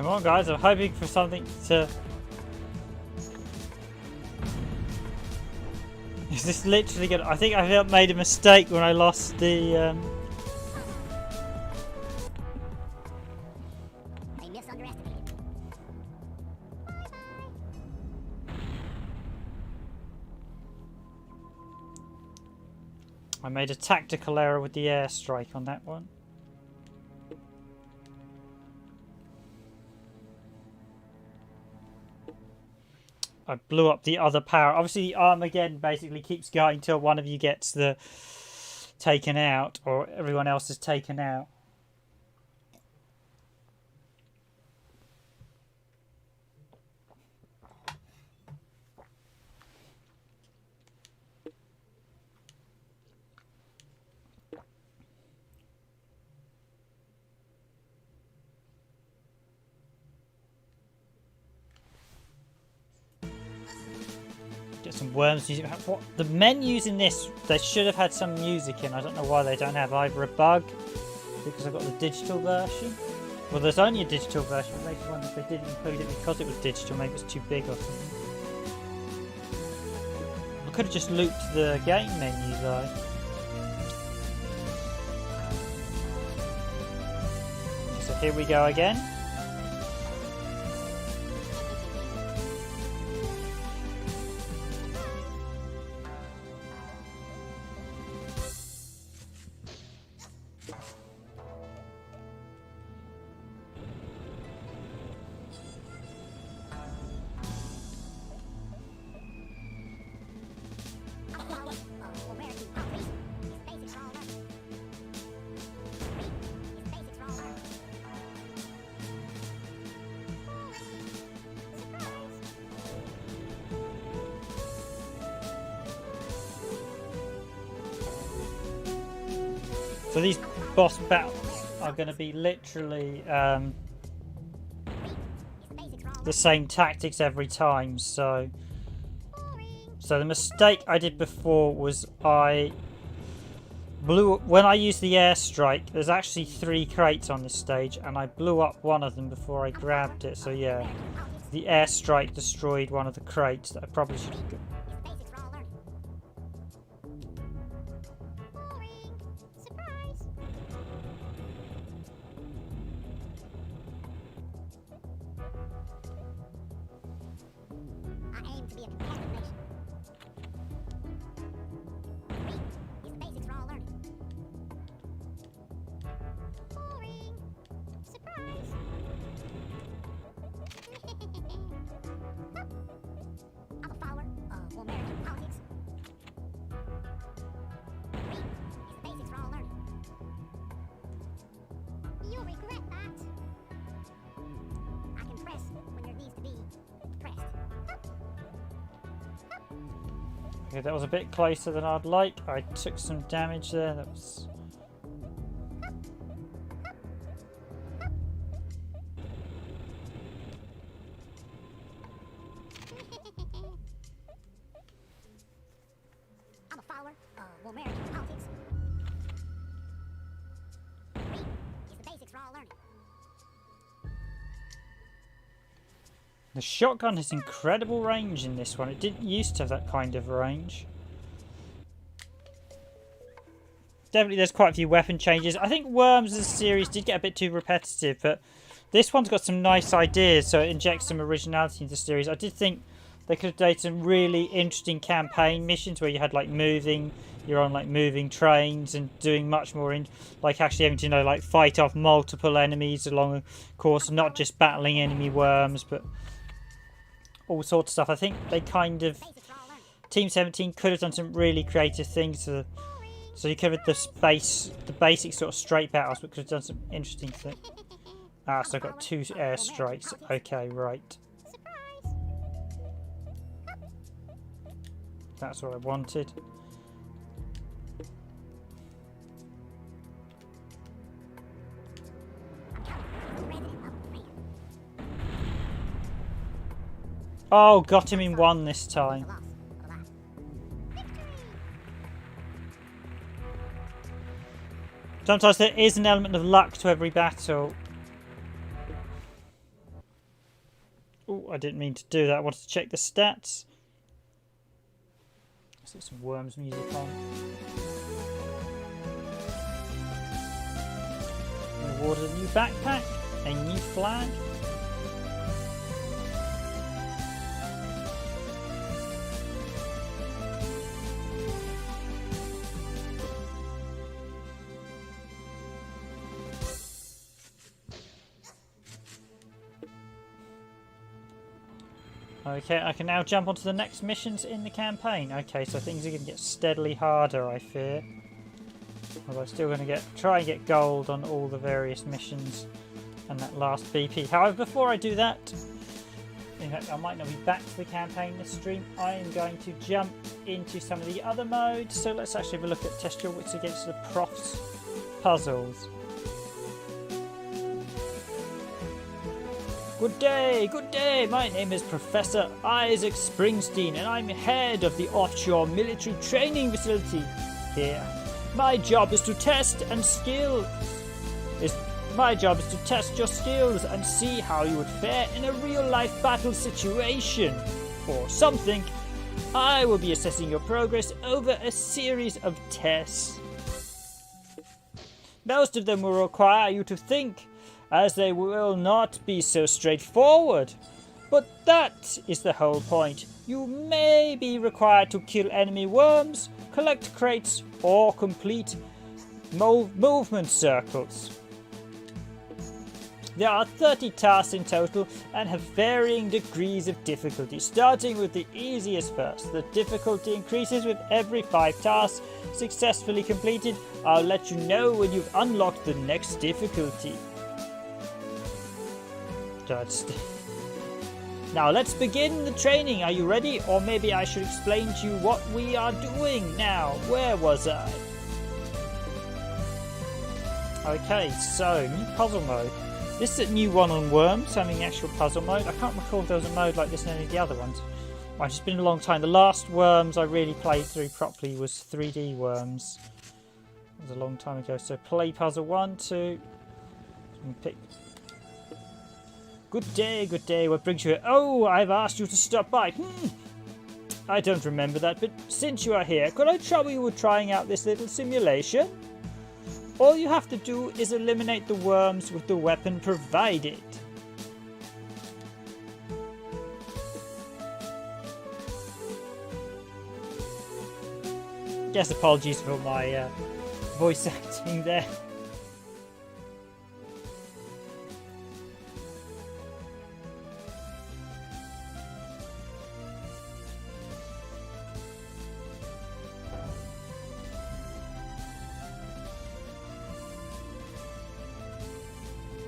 Come on, guys. I'm hoping for something to... Is this literally gonna... I think I made a mistake when I lost the... They misunderestimated. I made a tactical error with the airstrike on that one. I blew up the other power. Obviously, the Armageddon basically keeps going until one of you gets the taken out, or everyone else is taken out. Get some worms music. What the menus in this? They should have had some music in. I don't know why they don't have either a bug because I've got the digital version. Well, there's only a digital version. It makes me wonder if they didn't include it because it was digital. Maybe it's too big or something. I could have just looped the game menu though. So here we go again. So these boss battles are going to be literally the same tactics every time. So the mistake I did before was I blew when I used the airstrike. There's actually 3 crates on this stage, and I blew up one of them before I grabbed it. So yeah, the airstrike destroyed one of the crates that I probably should have. Okay, that was a bit closer than I'd like. I took some damage there. That was... I'm a follower of American politics. It's the basics for all learning. The shotgun has incredible range in this one. It didn't used to have that kind of range. Definitely there's quite a few weapon changes. I think Worms as a series did get a bit too repetitive, but this one's got some nice ideas, so it injects some originality into the series. I did think they could have done some really interesting campaign missions where you had like you're on like moving trains and doing much more in like actually having to like fight off multiple enemies along a course, not just battling enemy worms, but all sorts of stuff. I think they kind of Team 17 could have done some really creative things. So you could have the basic sort of straight battles, but could have done some interesting things. Ah, so I've got 2 airstrikes. Okay, right. That's what I wanted. Oh, got him in 1 this time. Sometimes there is an element of luck to every battle. I didn't mean to do that. I wanted to check the stats. Let's get some Worms music on. Awarded a new backpack, a new flag. Okay, I can now jump onto the next missions in the campaign. Okay, so things are going to get steadily harder, I fear. Although I'm still going to try and get gold on all the various missions and that last BP. However, before I do that, in fact, I might not be back to the campaign this stream. I am going to jump into some of the other modes. So let's actually have a look at Test Your Wits Against the Prof's puzzles. Good day, my name is Professor Isaac Springsteen and I'm head of the offshore military training facility here. My job is to test your skills and see how you would fare in a real-life battle situation or something. I will be assessing your progress over a series of tests. Most of them will require you to think, as they will not be so straightforward. But that is the whole point. You may be required to kill enemy worms, collect crates, or complete movement circles. There are 30 tasks in total and have varying degrees of difficulty, starting with the easiest first. The difficulty increases with every 5 tasks successfully completed. I'll let you know when you've unlocked the next difficulty. Now let's begin the training. Are you ready? Or maybe I should explain to you what we are doing now. Where was I? Okay, so new puzzle mode. This is a new one on Worms, having the actual puzzle mode. I can't recall if there was a mode like this in any of the other ones. Well, it's been a long time. The last Worms I really played through properly was 3D Worms. It was a long time ago. So play puzzle 1, 2. Pick. Good day, what brings you here? Oh, I've asked you to stop by. I don't remember that, but since you are here, could I trouble you with trying out this little simulation? All you have to do is eliminate the worms with the weapon provided. Yes, apologies for my voice acting there.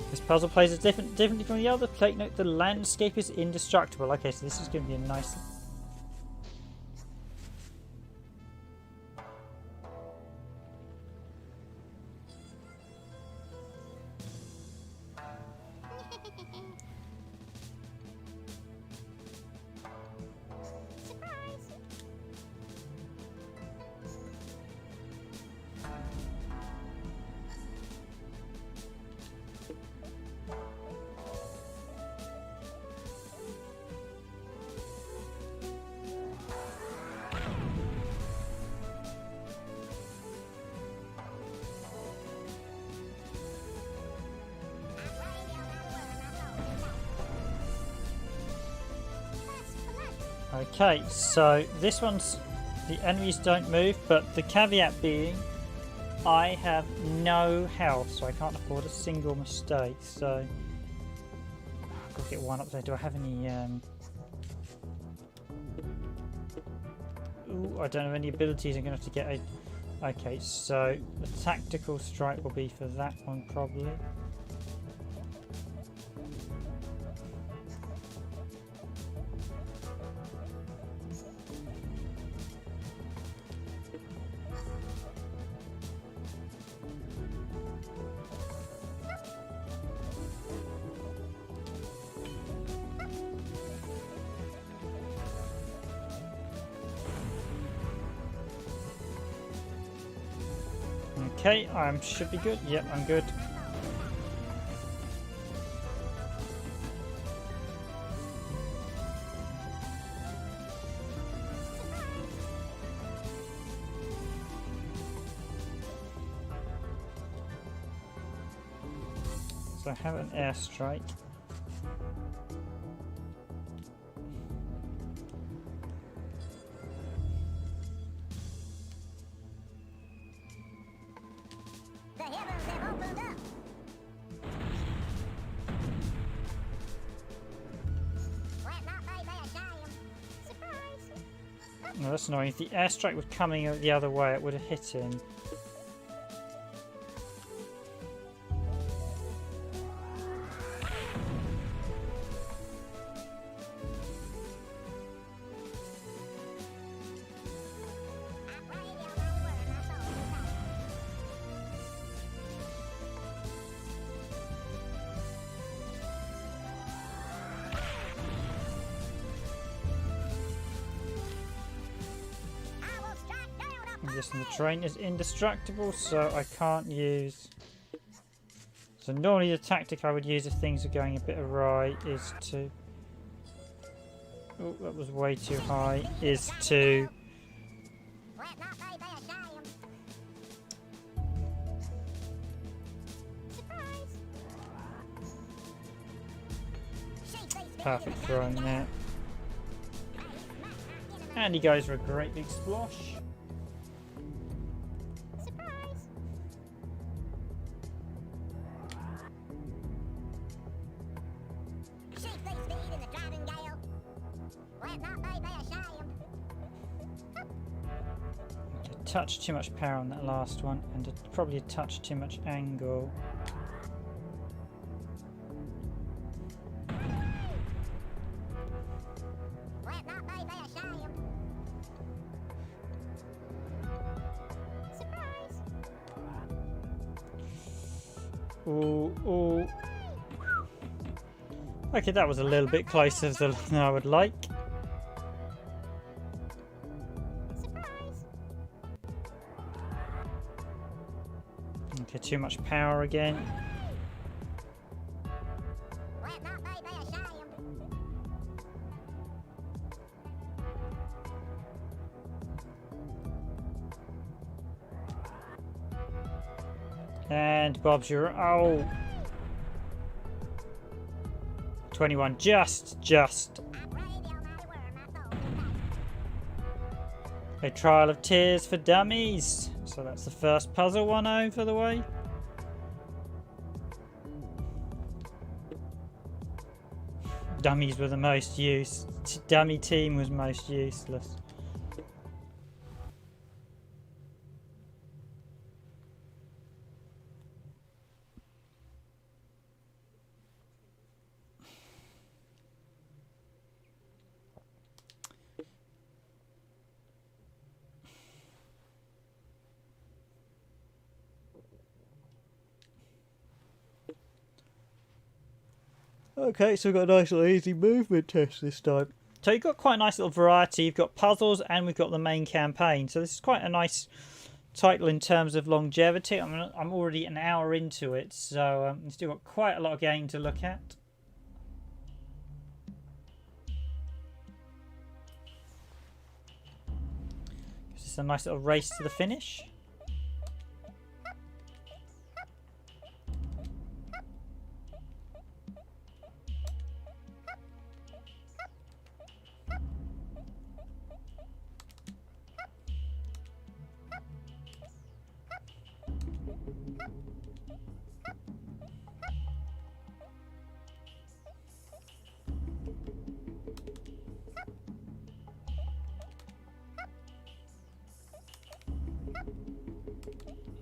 This puzzle plays is differently from the other. Take note, the landscape is indestructible. Okay, so this is going to be a nice... Okay, so this one's the enemies don't move, but the caveat being I have no health, so I can't afford a single mistake. So I've got to get one up there. Do I have any? Ooh, I don't have any abilities. I'm gonna have to get a. Okay, so the tactical strike will be for that one probably. Okay, I should be good. Yep, I'm good. So I have an airstrike. The heavens have opened up. Let not be ashamed. Surprise. No, that's annoying. If the airstrike was coming the other way, it would have hit him. Yes, and the train is indestructible, so I can't use... So normally the tactic I would use if things are going a bit awry is to... Oh, that was way too high. Is to... Let not be ashamed. Surprise. Perfect throwing there. And he goes for a great big splosh. Surprise. Sheep these speed in the driving gale. Let not be ashamed. A touch too much power on that last one, and probably a touch too much angle. Let not be ashamed. Surprise. Ooh, ooh. Okay, that was a little bit closer than I would like. Surprise. Okay, too much power again. Let not be ashamed. And Bob's your... Oh! 21, just. A trial of tears for dummies. So that's the first puzzle one over the way. Dummies were the most used. Dummy team was most useless. Okay, so we've got a nice little easy movement test this time. So you've got quite a nice little variety. You've got puzzles and we've got the main campaign. So this is quite a nice title in terms of longevity. I'm already an hour into it, so you've still got quite a lot of game to look at. This is a nice little race to the finish.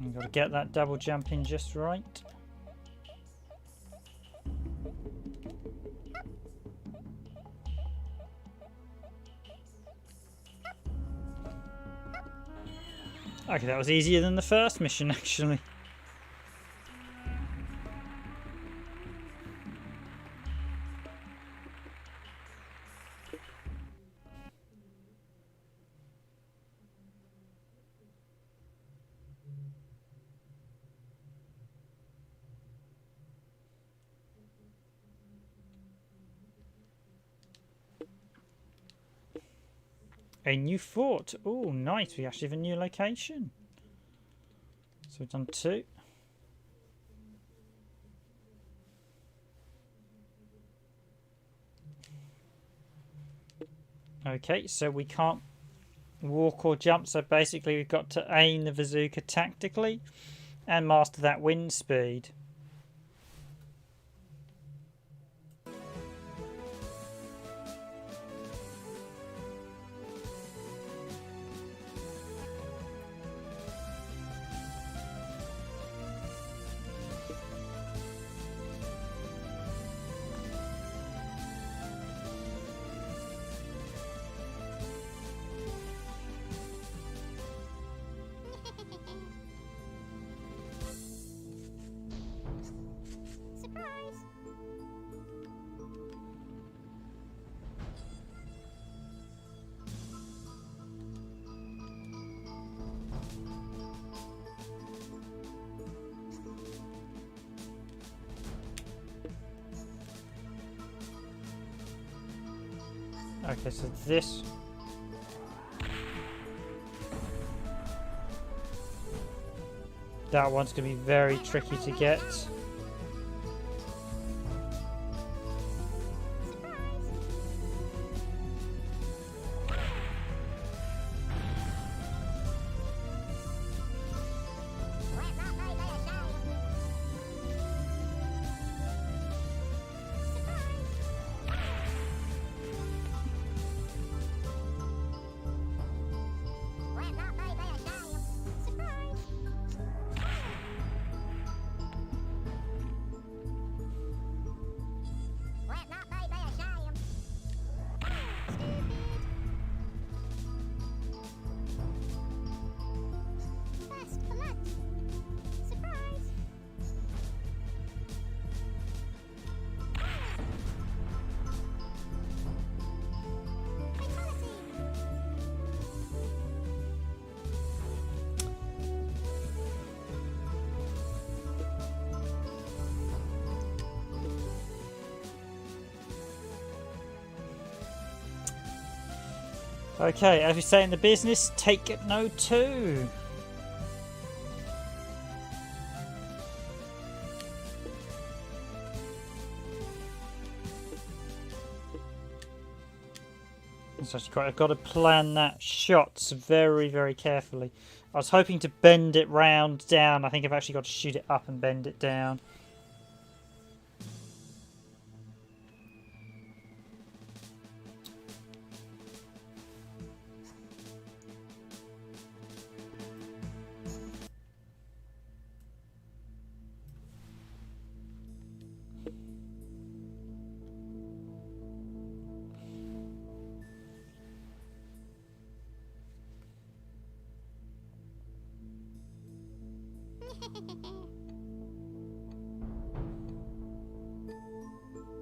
You've got to get that double jump in just right. Okay, that was easier than the first mission, actually. A new fort. Oh, nice. We actually have a new location. So we've done 2. Okay, so we can't walk or jump, so basically we've got to aim the bazooka tactically and master that wind speed. Surprise! Okay, so this... That one's going to be very tricky to get. Okay, as we say in the business, take it no two. It's actually quite, I've got to plan that shots very, very carefully. I was hoping to bend it round down. I think I've actually got to shoot it up and bend it down.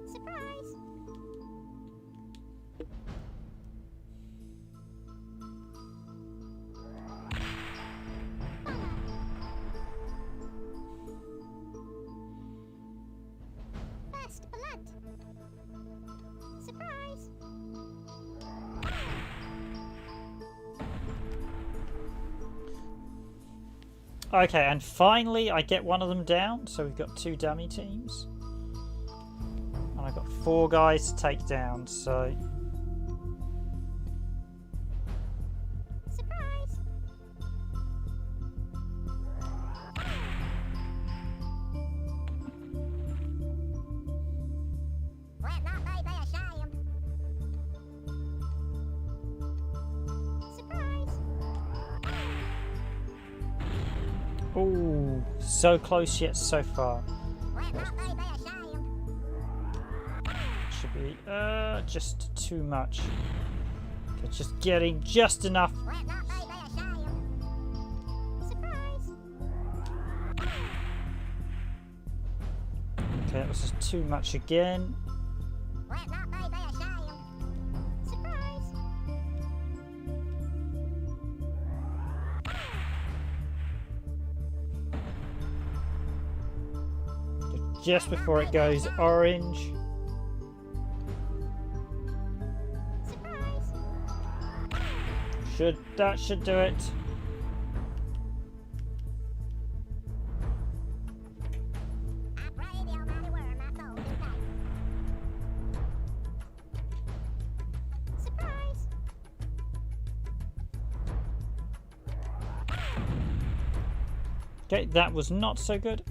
Surprise! First blood! Surprise! Okay, and finally I get one of them down, so we've got 2 dummy teams. And I've got 4 guys to take down, so... Surprise! Wet not made by a shame. Surprise! Ooh, so close yet so far. Wet not made by a shame. Should be, just too much. Okay, just getting just enough. Wet not made by a shame. Surprise! Okay, that was just too much again. Wet not made by a shame. Surprise! Just before it goes orange. Surprise! That should do it. I pray the almighty word my soul can fight. Surprise! Okay, that was not so good.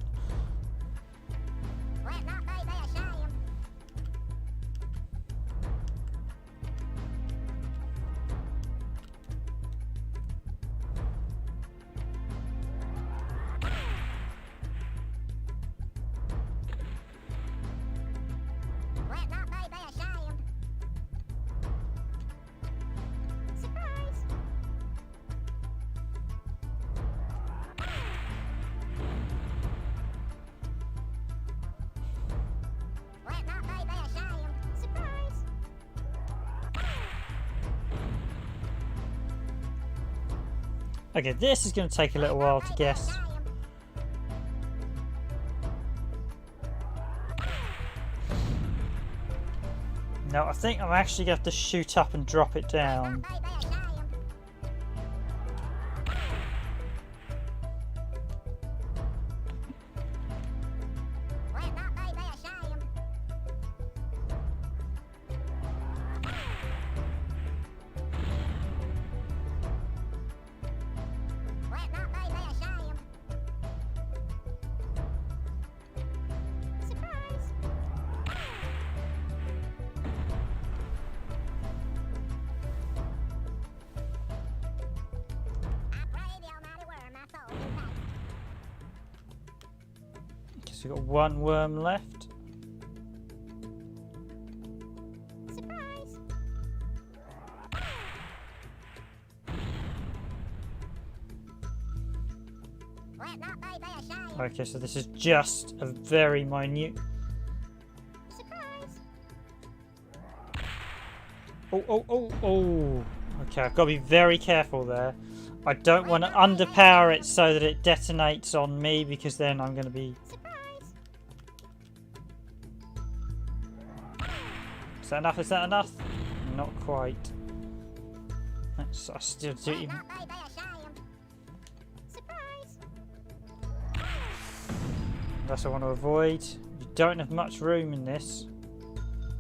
Let not be ashamed. Let not be ashamed. Surprise! Let not be ashamed. Surprise! Okay, this is going to take a little while to guess. No, I think I'm actually going to have to shoot up and drop it down. So we've got one worm left. Surprise! Let not be ashamed. Okay, so this is just a very minute. Surprise! Oh. Okay, I've got to be very careful there. I don't want to underpower it so that it detonates on me, because then I'm going to be... Surprise! Is that enough? Is that enough? Not quite. I still do... Let not be ashamed. Surprise! That's what I want to avoid. You don't have much room in this.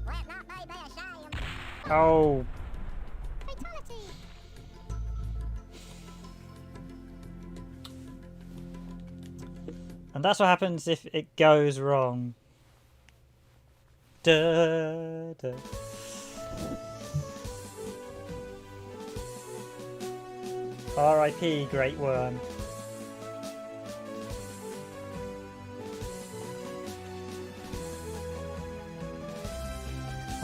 Let not be ashamed. Oh, Fatality! and that's what happens if it goes wrong. Duh, duh. R.I.P. Great Worm.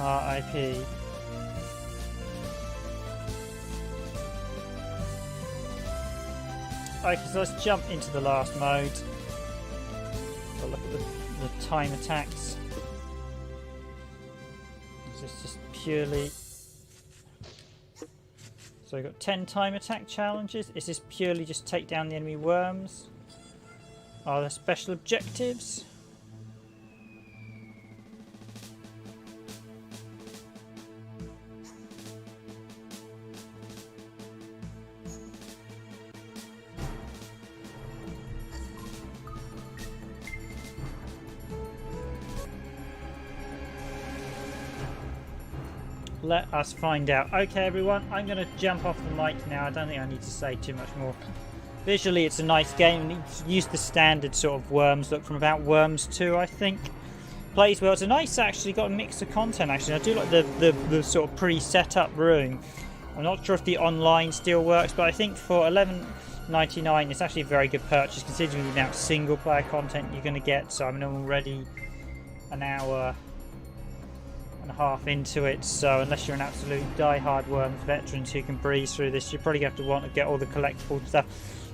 R.I.P. Okay, so let's jump into the last mode. So look at the time attacks. Is this just purely... So we've got 10 time attack challenges. Is this purely just take down the enemy worms? Are there special objectives? Let us find out. Okay, everyone, I'm going to jump off the mic now. I don't think I need to say too much more. Visually, it's a nice game. It's used the standard sort of Worms look from about Worms 2, I think. Plays well. It's a nice, actually, got a mix of content, actually. I do like the sort of pre-set up room. I'm not sure if the online still works, but I think for $11.99, it's actually a very good purchase, considering the amount of single-player content you're going to get. So I'm already an hour and a half into it, so unless you're an absolute die-hard Worms veteran who can breeze through this, you're probably going to want to get all the collectible stuff.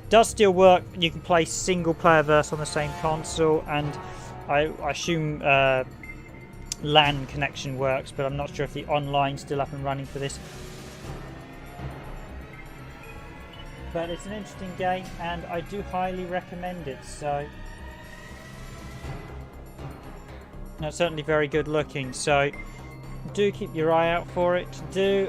It does still work. You can play single-player verse on the same console, and I assume LAN connection works, but I'm not sure if the online's still up and running for this. But it's an interesting game, and I do highly recommend it. So it's certainly very good looking. So do keep your eye out for it. Do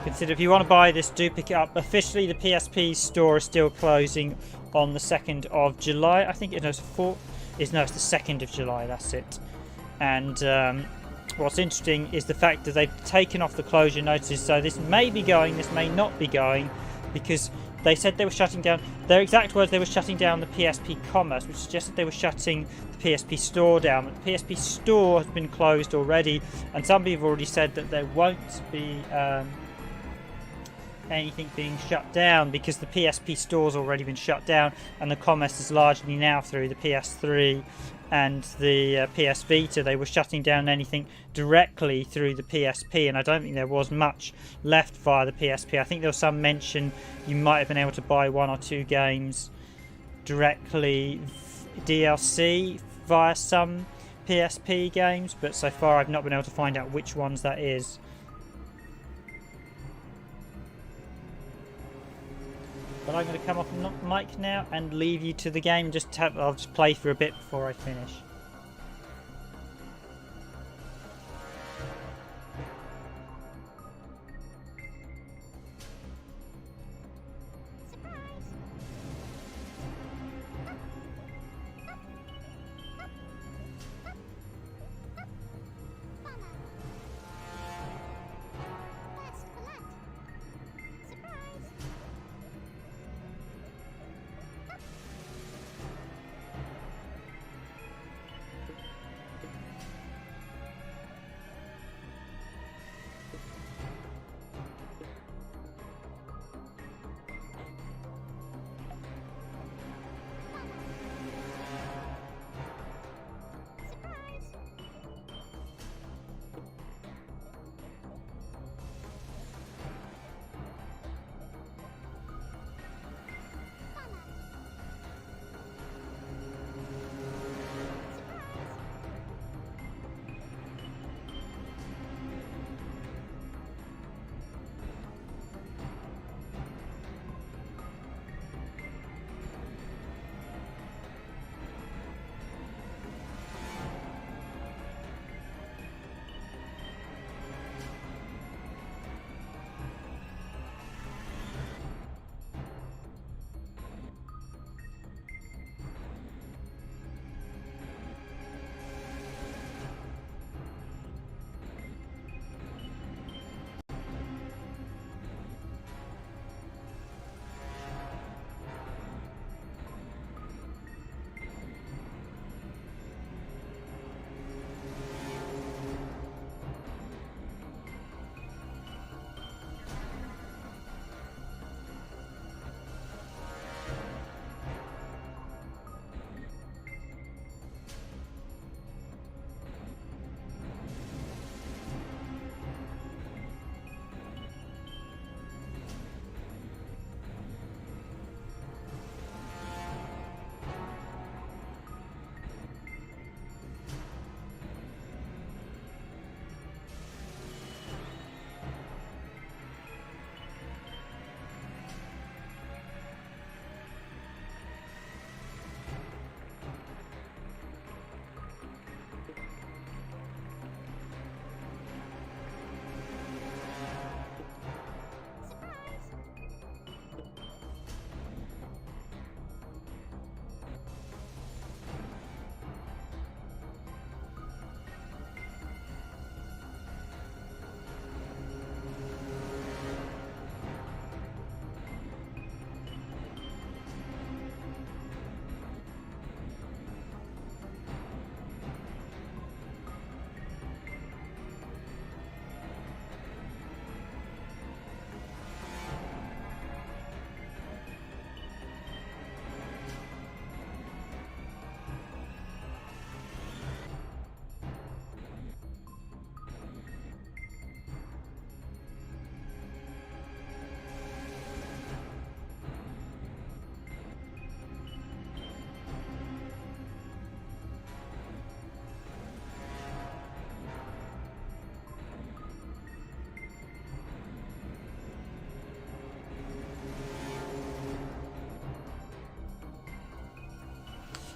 consider, if you want to buy this, do pick it up. Officially, the PSP store is still closing on the 2nd of July. I think it's the 2nd of July. That's it. And what's interesting is the fact that they've taken off the closure notices. So this may be going, this may not be going, because they said they were shutting down, their exact words, they were shutting down the PSP commerce, which suggested they were shutting the PSP store down. But the PSP store has been closed already, and some people have already said that there won't be anything being shut down because the PSP store's already been shut down, and the commerce is largely now through the PS3 and the PS Vita. They were shutting down anything directly through the PSP, and I don't think there was much left via the PSP. I think there was some mention you might have been able to buy 1 or 2 games directly DLC via some PSP games, but so far I've not been able to find out which ones that is. But I'm going to come off mic now and leave you to the game. I'll just play for a bit before I finish.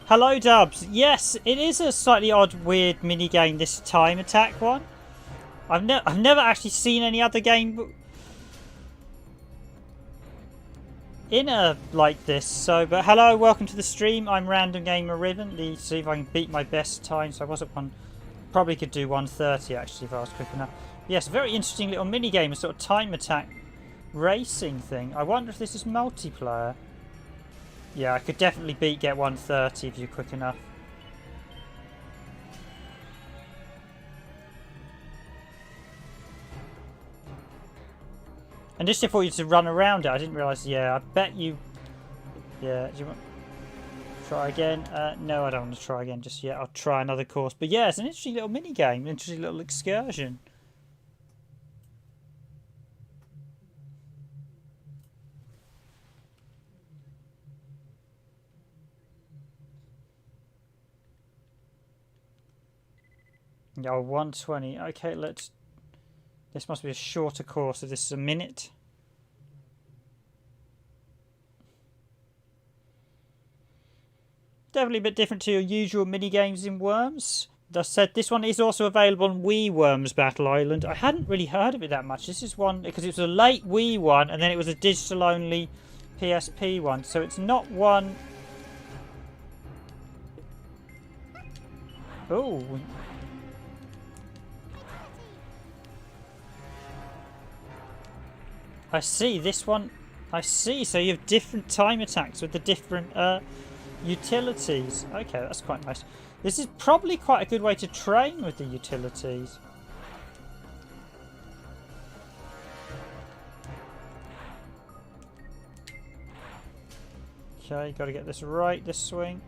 Hello, Dubs. Yes, it is a slightly odd, weird mini-game, this time attack one. I've never actually seen any other game in a like this. So, but hello, welcome to the stream. I'm Random Gamer Riven. Let's see if I can beat my best time. So I was at one. Probably could do 1:30 actually if I was quick enough. Yes, very interesting little mini game, a sort of time attack racing thing. I wonder if this is multiplayer. Yeah, I could definitely beat Get 130 if you're quick enough. And just for you to run around it, I didn't realise. Yeah, I bet you. Yeah, do you want to try again? No, I don't want to try again just yet. I'll try another course. But yeah, it's an interesting little mini game, interesting little excursion. Yeah, 120. Okay, let's. This must be a shorter course, so this is a minute. Definitely a bit different to your usual mini games in Worms. As said, this one is also available on Wii Worms Battle Island. I hadn't really heard of it that much. This is one because it was a late Wii one, and then it was a digital only PSP one. So it's not one. Oh. I see, this one, I see, so you have different time attacks with the different utilities. Okay, that's quite nice. This is probably quite a good way to train with the utilities. Okay, got to get this right, this swing.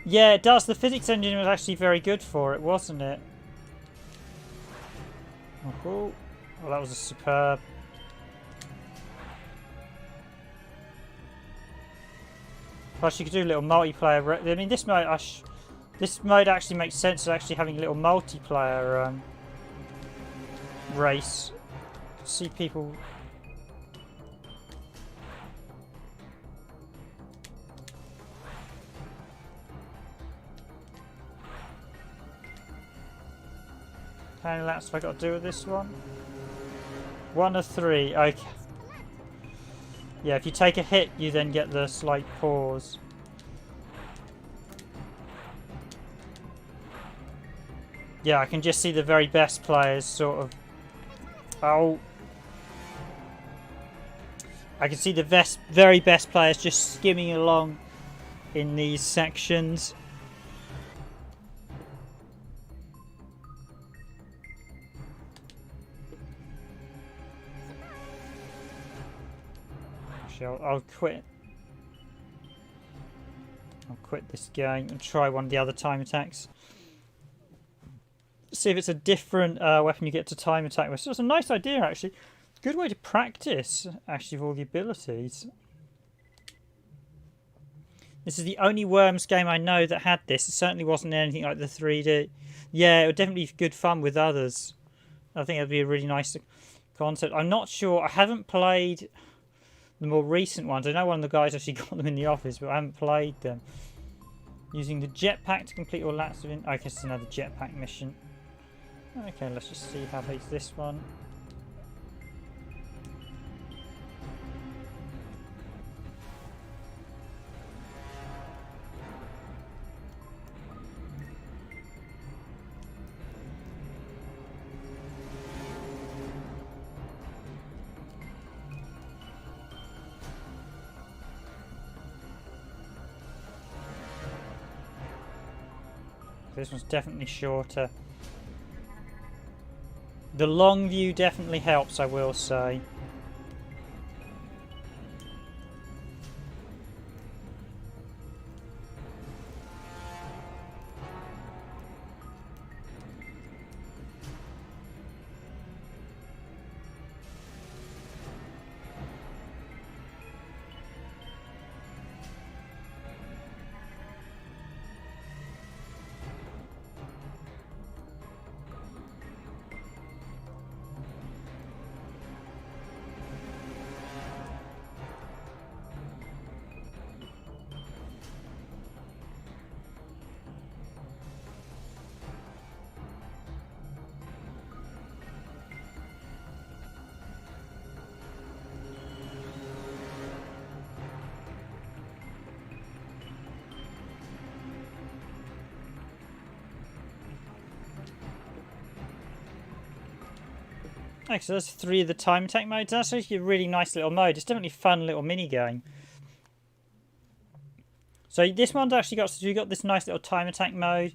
Yeah, it does. The physics engine was actually very good for it, wasn't it? Oh, cool. Well, that was a superb. Plus, you could do a little multiplayer. I mean, this mode actually makes sense of actually having a little multiplayer race. See people. How many laps have I got to do with this one? 1 of 3. Okay. Yeah, if you take a hit, you then get the slight pause. Yeah, I can just see the very best players sort of. Oh. I can see the very best players just skimming along in these sections. I'll quit. I'll quit this game and try one of the other time attacks. See if it's a different weapon you get to time attack with. So it's a nice idea, actually. Good way to practice, actually, with all the abilities. This is the only Worms game I know that had this. It certainly wasn't anything like the 3D. Yeah, it would definitely be good fun with others. I think it'd be a really nice concept. I'm not sure. I haven't played the more recent ones. I know one of the guys actually got them in the office, but I haven't played them. Using the jetpack to complete all laps of it. I guess it's another jetpack mission. Okay, let's just see how big's this one. This one's definitely shorter. The long view definitely helps, I will say. Okay, so that's 3 of the time attack modes. That's actually a really nice little mode. It's definitely a fun little mini game. So this one's actually got, so you got this nice little time attack mode.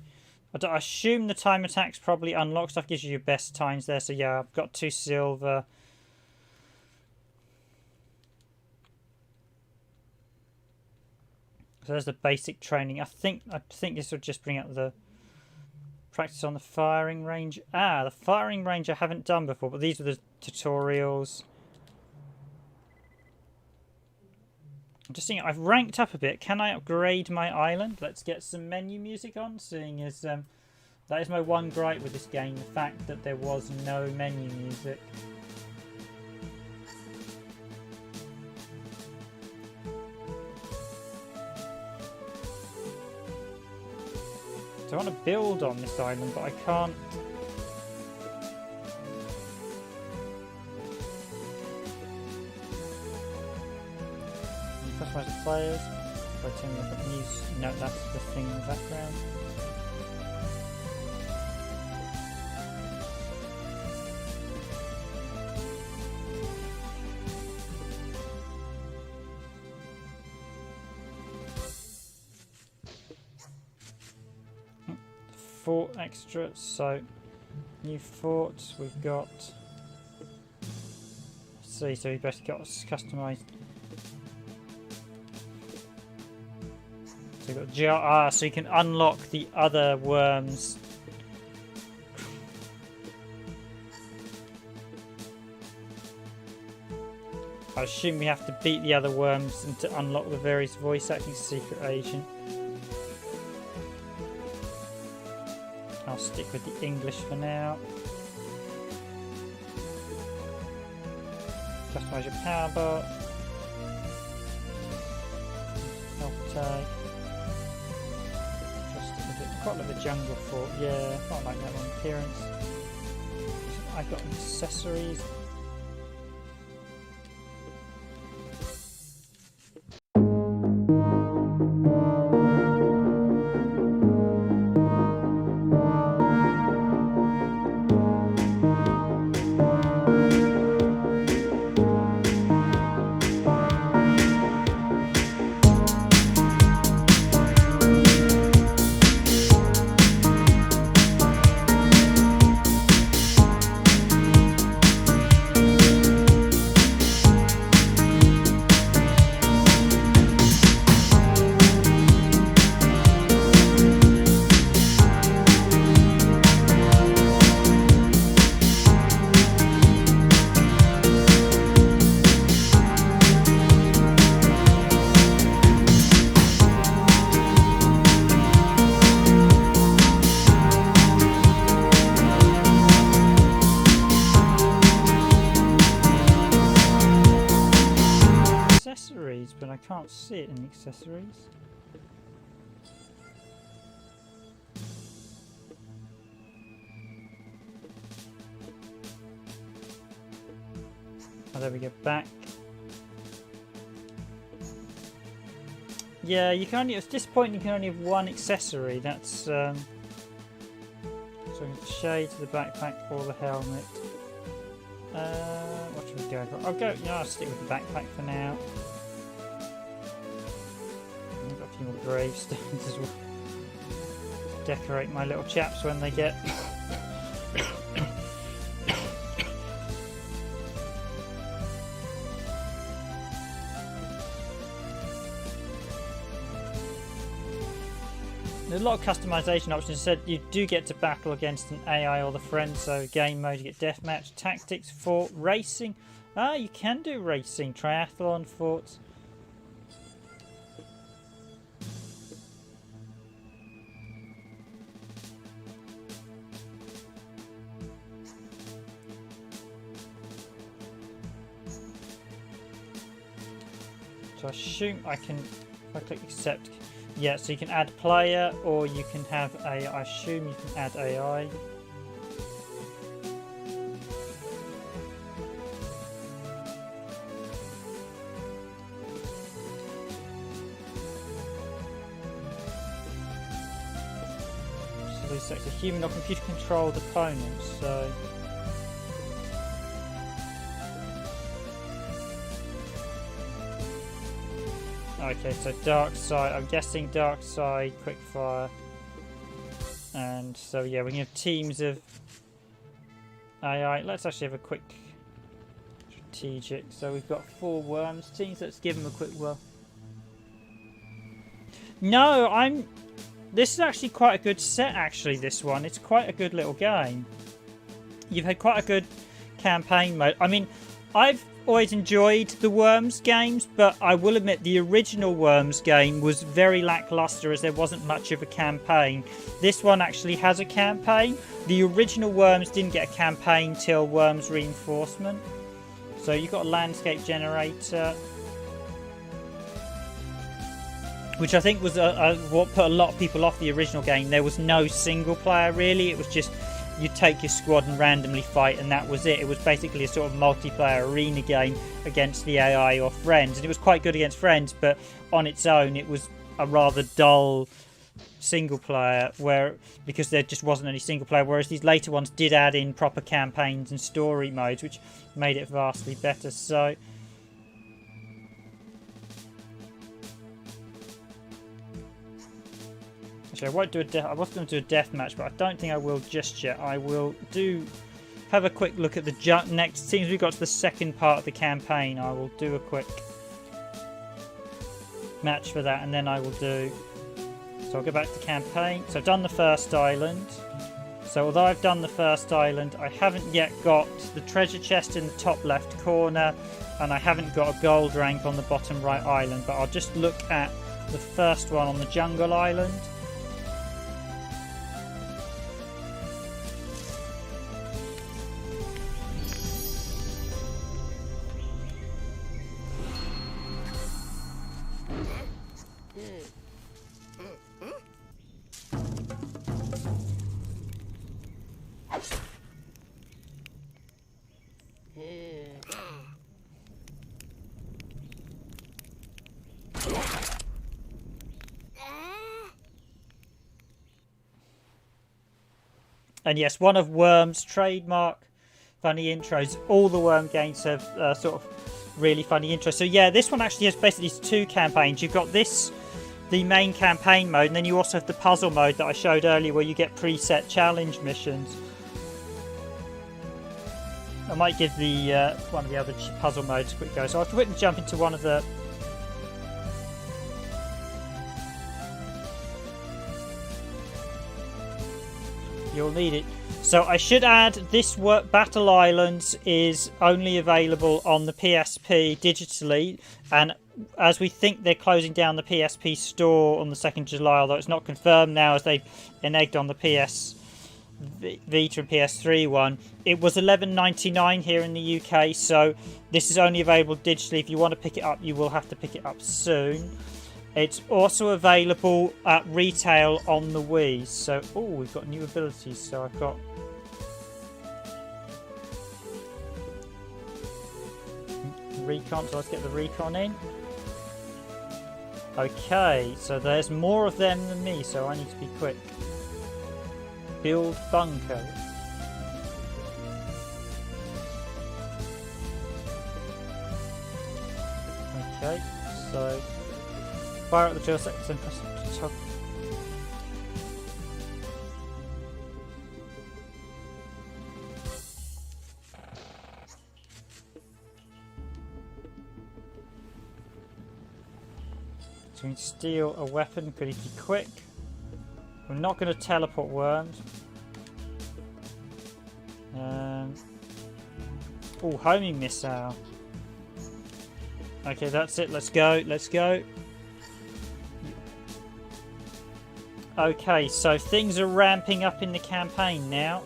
I assume the time attack's probably unlocked stuff, gives you your best times there. So yeah, I've got 2 silver. So there's the basic training. I think this will just bring up the practice on the firing range. Ah, the firing range I haven't done before, but these are the tutorials. I'm just thinking, I've ranked up a bit. Can I upgrade my island? Let's get some menu music on, seeing as that is my one gripe with this game, the fact that there was no menu music. So I want to build on this island, but I can't. Customize the players. By turning the news. No, that's the thing in the background. Fort extra, so new forts we've got. Let's see, so we've basically got customized. So you've got so you can unlock the other worms. I assume we have to beat the other worms and to unlock the various voice acting secret agent. I'll stick with the English for now. Customize your power bar. Health tag. Quite like the jungle fort, yeah, quite like that one appearance. I've got accessories. But I can't see it in the accessories. Oh, there we go, back. Yeah, you can only, at this point you can only have one accessory. That's so the shades, the backpack, or the helmet. What should we go for? I'll stick with the backpack for now. I've got a few more gravestones as well to decorate my little chaps when they get There's a lot of customization options. Said you do get to battle against an AI or the friend, so game mode you get deathmatch, tactics, fort, racing. Ah, you can do racing, triathlon, forts. So I assume I can, if I click accept, yeah, so you can add player or you can have AI. I assume you can add AI. So these select a human or computer controlled opponents, so Okay, so dark side. I'm guessing dark side, quickfire. And so yeah, we can have teams of AI. Let's actually have a quick strategic. So we've got 4 worms teams. Let's give them a quick whirl. No, this is actually quite a good set, actually, this one. It's quite a good little game. You've had quite a good campaign mode. I mean, I've always enjoyed the Worms games, but I will admit the original Worms game was very lackluster as there wasn't much of a campaign. This one actually has a campaign. The original Worms didn't get a campaign till Worms Reinforcement. So you've got a landscape generator, which I think was what put a lot of people off the original game. There was no single player really. It was just you take your squad and randomly fight, and that was it. It was basically a sort of multiplayer arena game against the AI or friends, and it was quite good against friends, but on its own it was a rather dull single player because there just wasn't any single player, whereas these later ones did add in proper campaigns and story modes, which made it vastly better. So actually, I won't do I was going to do a death match, but I don't think I will just yet. I will have a quick look at the next. Seems we got to the second part of the campaign. I will do a quick match for that, and then I will do. So I'll go back to campaign. So I've done the first island. So although I've done the first island, I haven't yet got the treasure chest in the top left corner, and I haven't got a gold rank on the bottom right island. But I'll just look at the first one on the jungle island. And yes, one of Worm's trademark funny intros. All the Worm games have sort of really funny intros. So yeah, this one actually has basically 2 campaigns. You've got the main campaign mode, and then you also have the puzzle mode that I showed earlier where you get preset challenge missions. I might give the one of the other puzzle modes a quick go. So I'll quickly jump into one of the... You'll need it. So I should add this Battle Islands is only available on the PSP digitally, and as we think they're closing down the PSP store on the 2nd of July, although it's not confirmed now as they've reneged on the PS Vita and PS3 one. It was $11.99 here in the UK, so this is only available digitally. If you want to pick it up, you will have to pick it up soon. It's also available at retail on the Wii. So, oh, we've got new abilities. So I've got recon. So let's get the recon in. Okay, so there's more of them than me, so I need to be quick. Build bunker. Okay, so fire at the drill sectors and press the top. So we need to steal a weapon, could he be quick? We're not going to teleport worms. Oh, homing missile. Okay, that's it. Let's go. Let's go. Okay, so things are ramping up in the campaign now.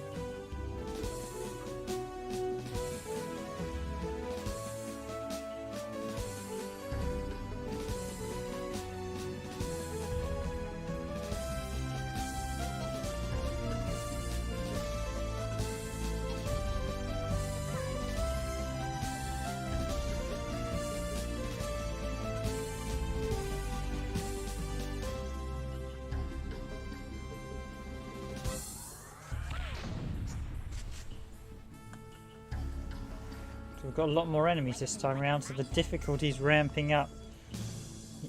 We've got a lot more enemies this time around, so the difficulty's ramping up.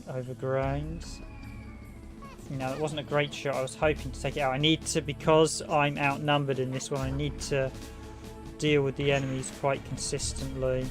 overgrown. No, that wasn't a great shot. I was hoping to take it out. I need to, because I'm outnumbered in this one, I need to deal with the enemies quite consistently.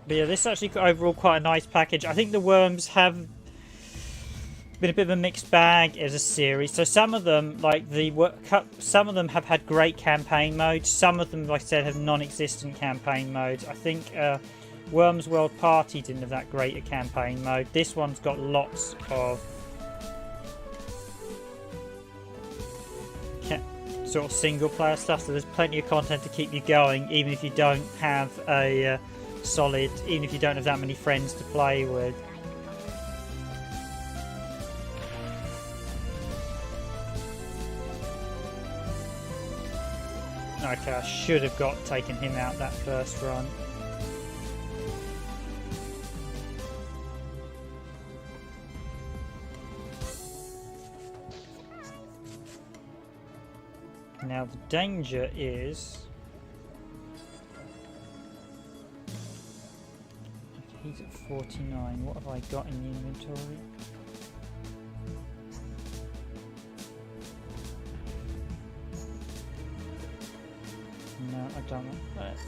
But yeah, this is actually overall quite a nice package. I think the Worms have been a bit of a mixed bag as a series. So some of them, like some of them have had great campaign modes. Some of them, like I said, have non-existent campaign modes. I think Worms World Party didn't have that great a campaign mode. This one's got lots of sort of single player stuff. So there's plenty of content to keep you going, even if you don't have a even if you don't have that many friends to play with. Okay, I should have taken him out that first run. Now the danger is he's at 49. What have I got in the inventory? No, I don't want that.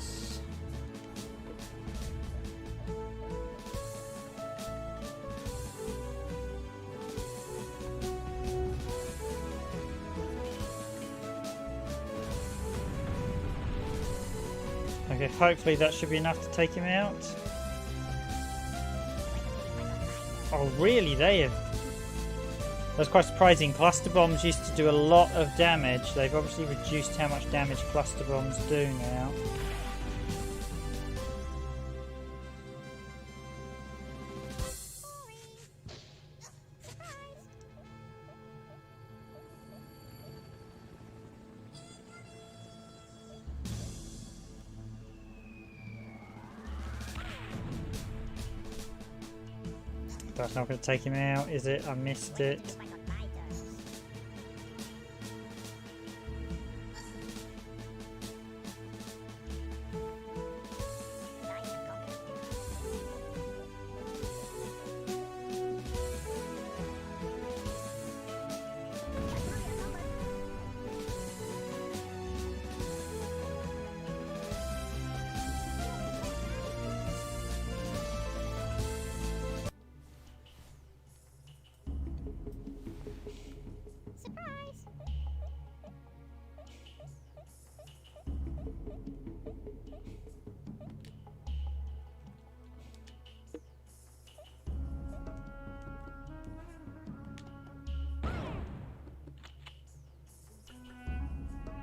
Okay, hopefully that should be enough to take him out. Oh, really? That's quite surprising. Cluster bombs used to do a lot of damage. They've obviously reduced how much damage cluster bombs do now. That's not going to take him out, is it? I missed it.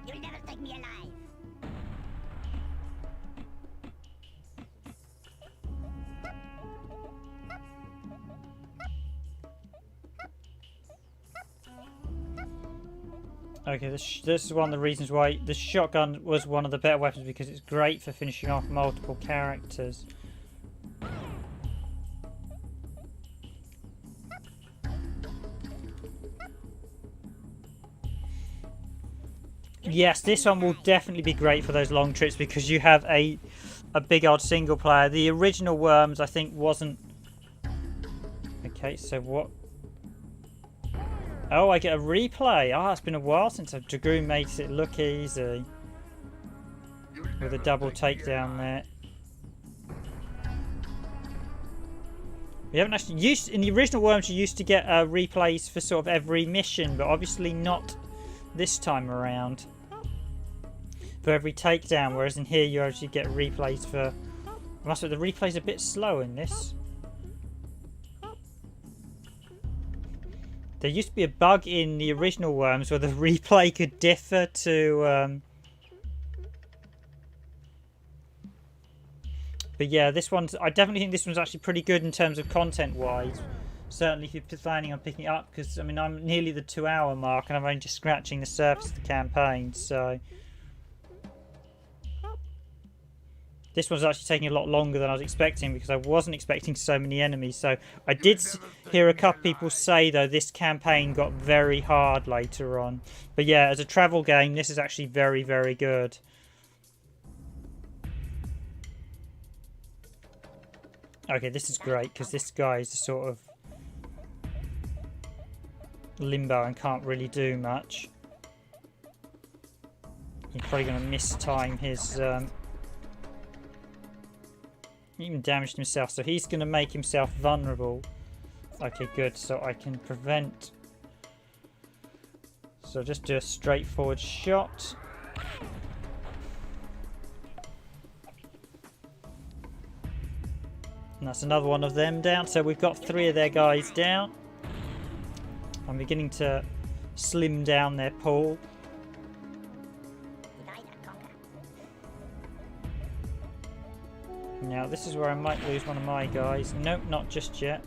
You'll never take me alive. Okay, this is one of the reasons why the shotgun was one of the better weapons, because it's great for finishing off multiple characters. Yes, this one will definitely be great for those long trips because you have a big old single player. The original Worms, I think, wasn't... Okay, so what... Oh, I get a replay. Ah, it's been a while since Dragoon makes it look easy. With a double takedown there. We haven't actually used... In the original Worms, you used to get replays for sort of every mission, but obviously not this time around. For every takedown, whereas in here you actually get replays for... I must admit, the replay's a bit slow in this. There used to be a bug in the original Worms where the replay could differ to... But yeah, this one's... I definitely think this one's actually pretty good in terms of content-wise. Certainly if you're planning on picking it up, because, I mean, I'm nearly the 2-hour mark and I'm only just scratching the surface of the campaign, so... This one's actually taking a lot longer than I was expecting because I wasn't expecting so many enemies. So I did hear a couple people say, though, this campaign got very hard later on. But yeah, as a travel game, this is actually very, very good. Okay, this is great because this guy is sort of limbo and can't really do much. He's probably going to mistime his... even damaged himself, so he's going to make himself vulnerable. Okay, good, so I can prevent... So just do a straightforward shot. And that's another one of them down. So we've got 3 of their guys down. I'm beginning to slim down their pool. Now this is where I might lose one of my guys. Nope, not just yet.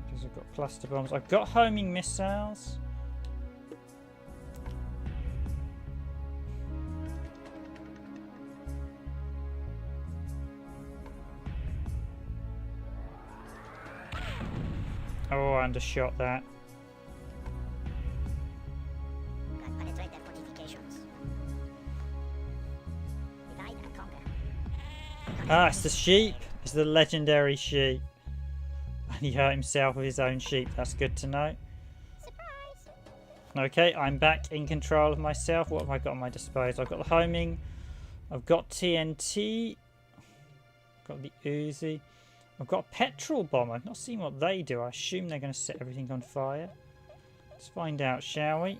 Because I've got cluster bombs. I've got homing missiles. Oh, I undershot that. Ah, it's the sheep. It's the legendary sheep. And he hurt himself with his own sheep. That's good to know. Surprise. Okay, I'm back in control of myself. What have I got at my disposal? I've got the homing. I've got TNT. I've got the Uzi. I've got a petrol bomb. I've not seen what they do. I assume they're going to set everything on fire. Let's find out, shall we?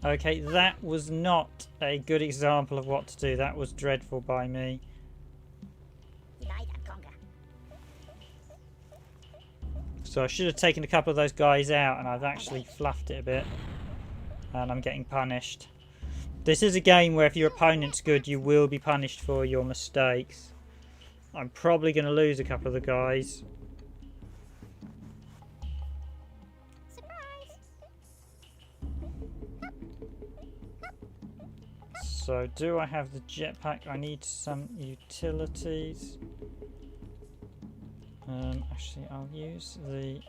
Okay, that was not a good example of what to do. That was dreadful by me. So I should have taken a couple of those guys out, and I've actually fluffed it a bit. And I'm getting punished. This is a game where if your opponent's good, you will be punished for your mistakes. I'm probably going to lose a couple of the guys. So, do I have the jetpack? I need some utilities. Actually, I'll use the...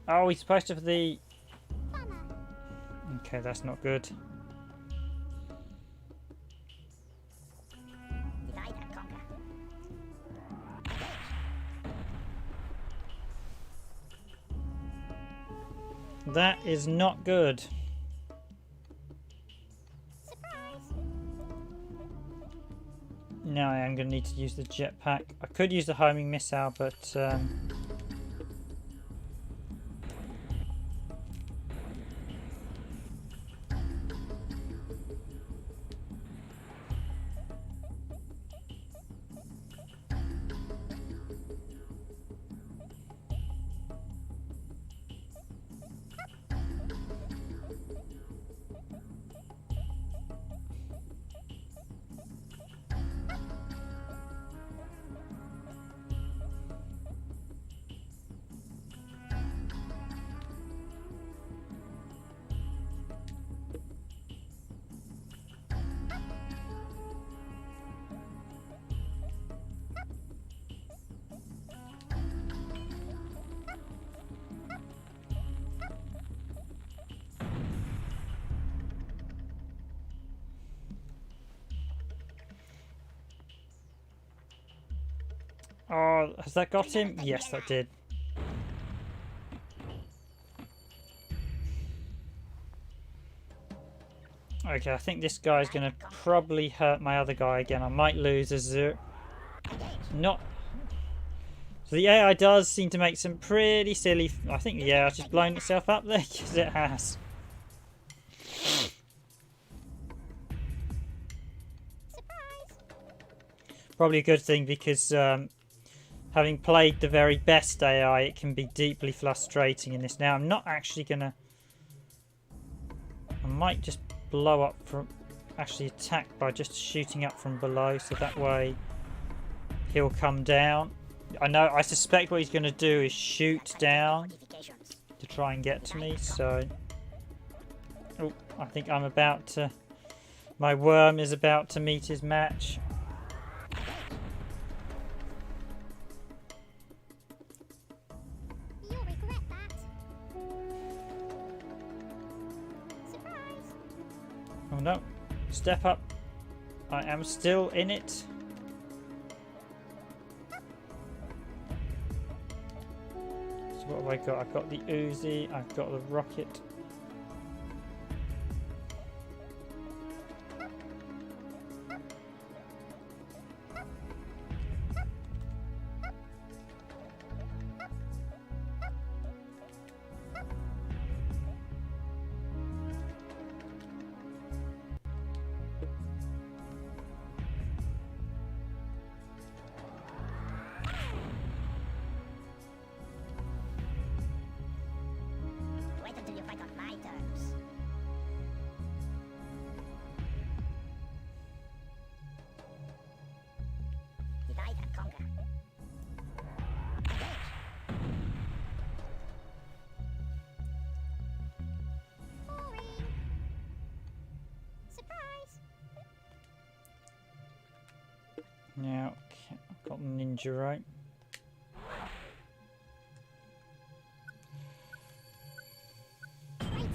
Oh, he's supposed to have the... Okay, that's not good. That is not good. Now I am going to need to use the jetpack. I could use the homing missile, but... Oh, has that got him? Yes, that did. Okay, I think this guy's going to probably hurt my other guy again. I might lose a zero. Not... So the AI does seem to make some pretty silly... I think the AI has just blown itself up there, because it has. Probably a good thing, because having played the very best AI, it can be deeply frustrating in this. Now, I'm not actually going to... I might just blow up from... Actually attack by just shooting up from below, so that way he'll come down. I suspect what he's going to do is shoot down to try and get to me, so... Oh, I think I'm about to... My worm is about to meet his match. You'll regret that. Surprise! Oh no. Step up. I am still in it. So what have I got? I've got the Uzi, I've got the rocket. Wait until you fight on my terms. Divide and conquer. Boring. Surprise! Now, I've got the ninja right. Traitor!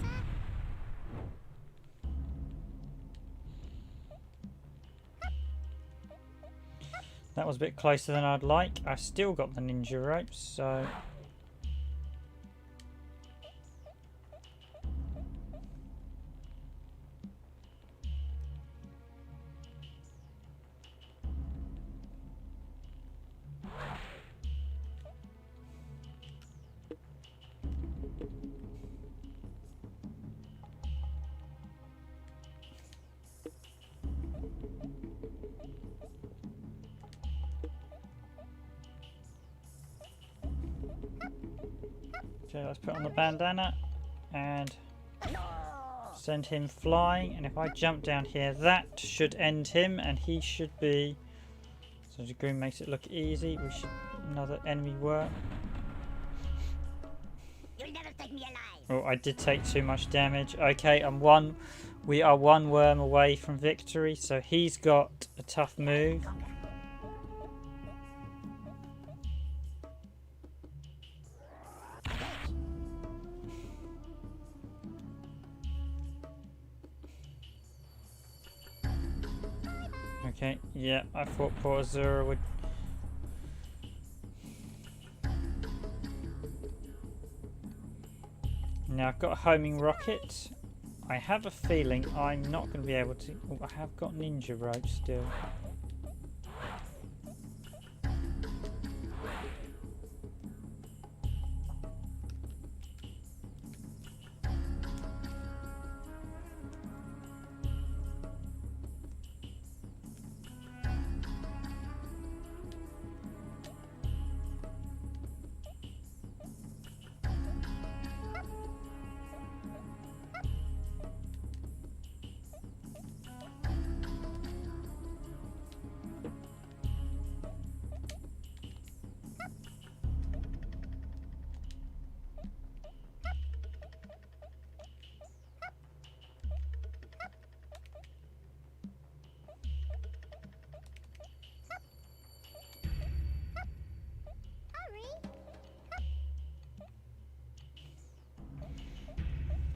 That was a bit closer than I'd like. I've still got the ninja ropes, so... Okay, let's put on the bandana and send him flying. And if I jump down here, that should end him, and he should be... So the green makes it look easy. We should... Another enemy work. You'll never take me alive. Oh, I did take too much damage. Okay, we are one worm away from victory, so he's got a tough move. Okay, yeah, I thought Porzura would... Now I've got a homing rocket. I have a feeling I'm not going to be able to... Oh, I have got ninja rope still.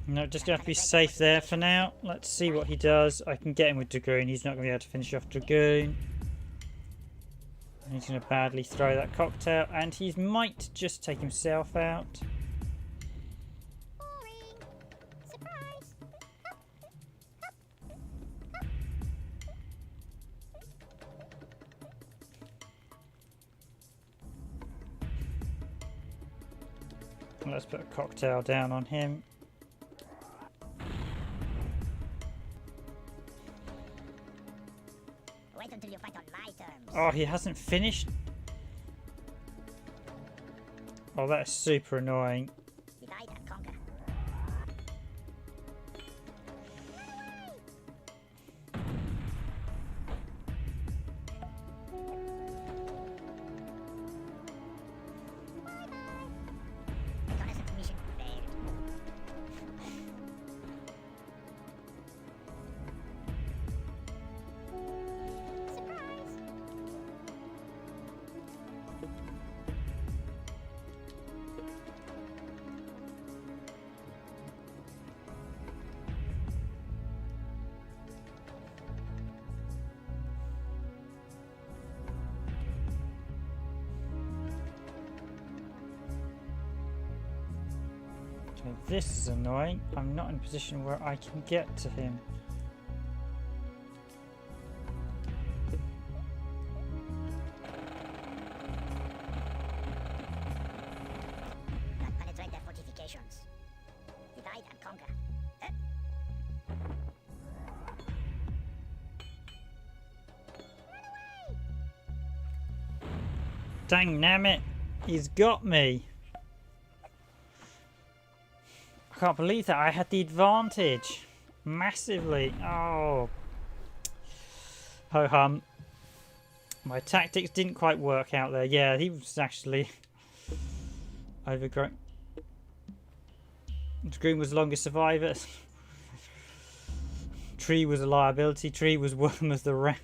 No, just gonna have to be safe there for now. Let's see what he does. I can get him with Dragoon. He's not gonna be able to finish off Dragoon. He's gonna badly throw that cocktail, and he might just take himself out. Boring. Surprise! Let's put a cocktail down on him. Wait until you fight on my terms. Oh, he hasn't finished? Oh, that is super annoying. Divide and conquer. Reconnaissance mission failed. Surprise! Okay, this is annoying. I'm not in a position where I can get to him. Not penetrate their fortifications. Divide and conquer. Dang nammit, he's got me. I can't believe that I had the advantage. Massively. Oh. Ho hum. My tactics didn't quite work out there. Yeah, he was actually overgrown. Scream was the longest survivor. Tree was a liability. Tree was worm as the rat.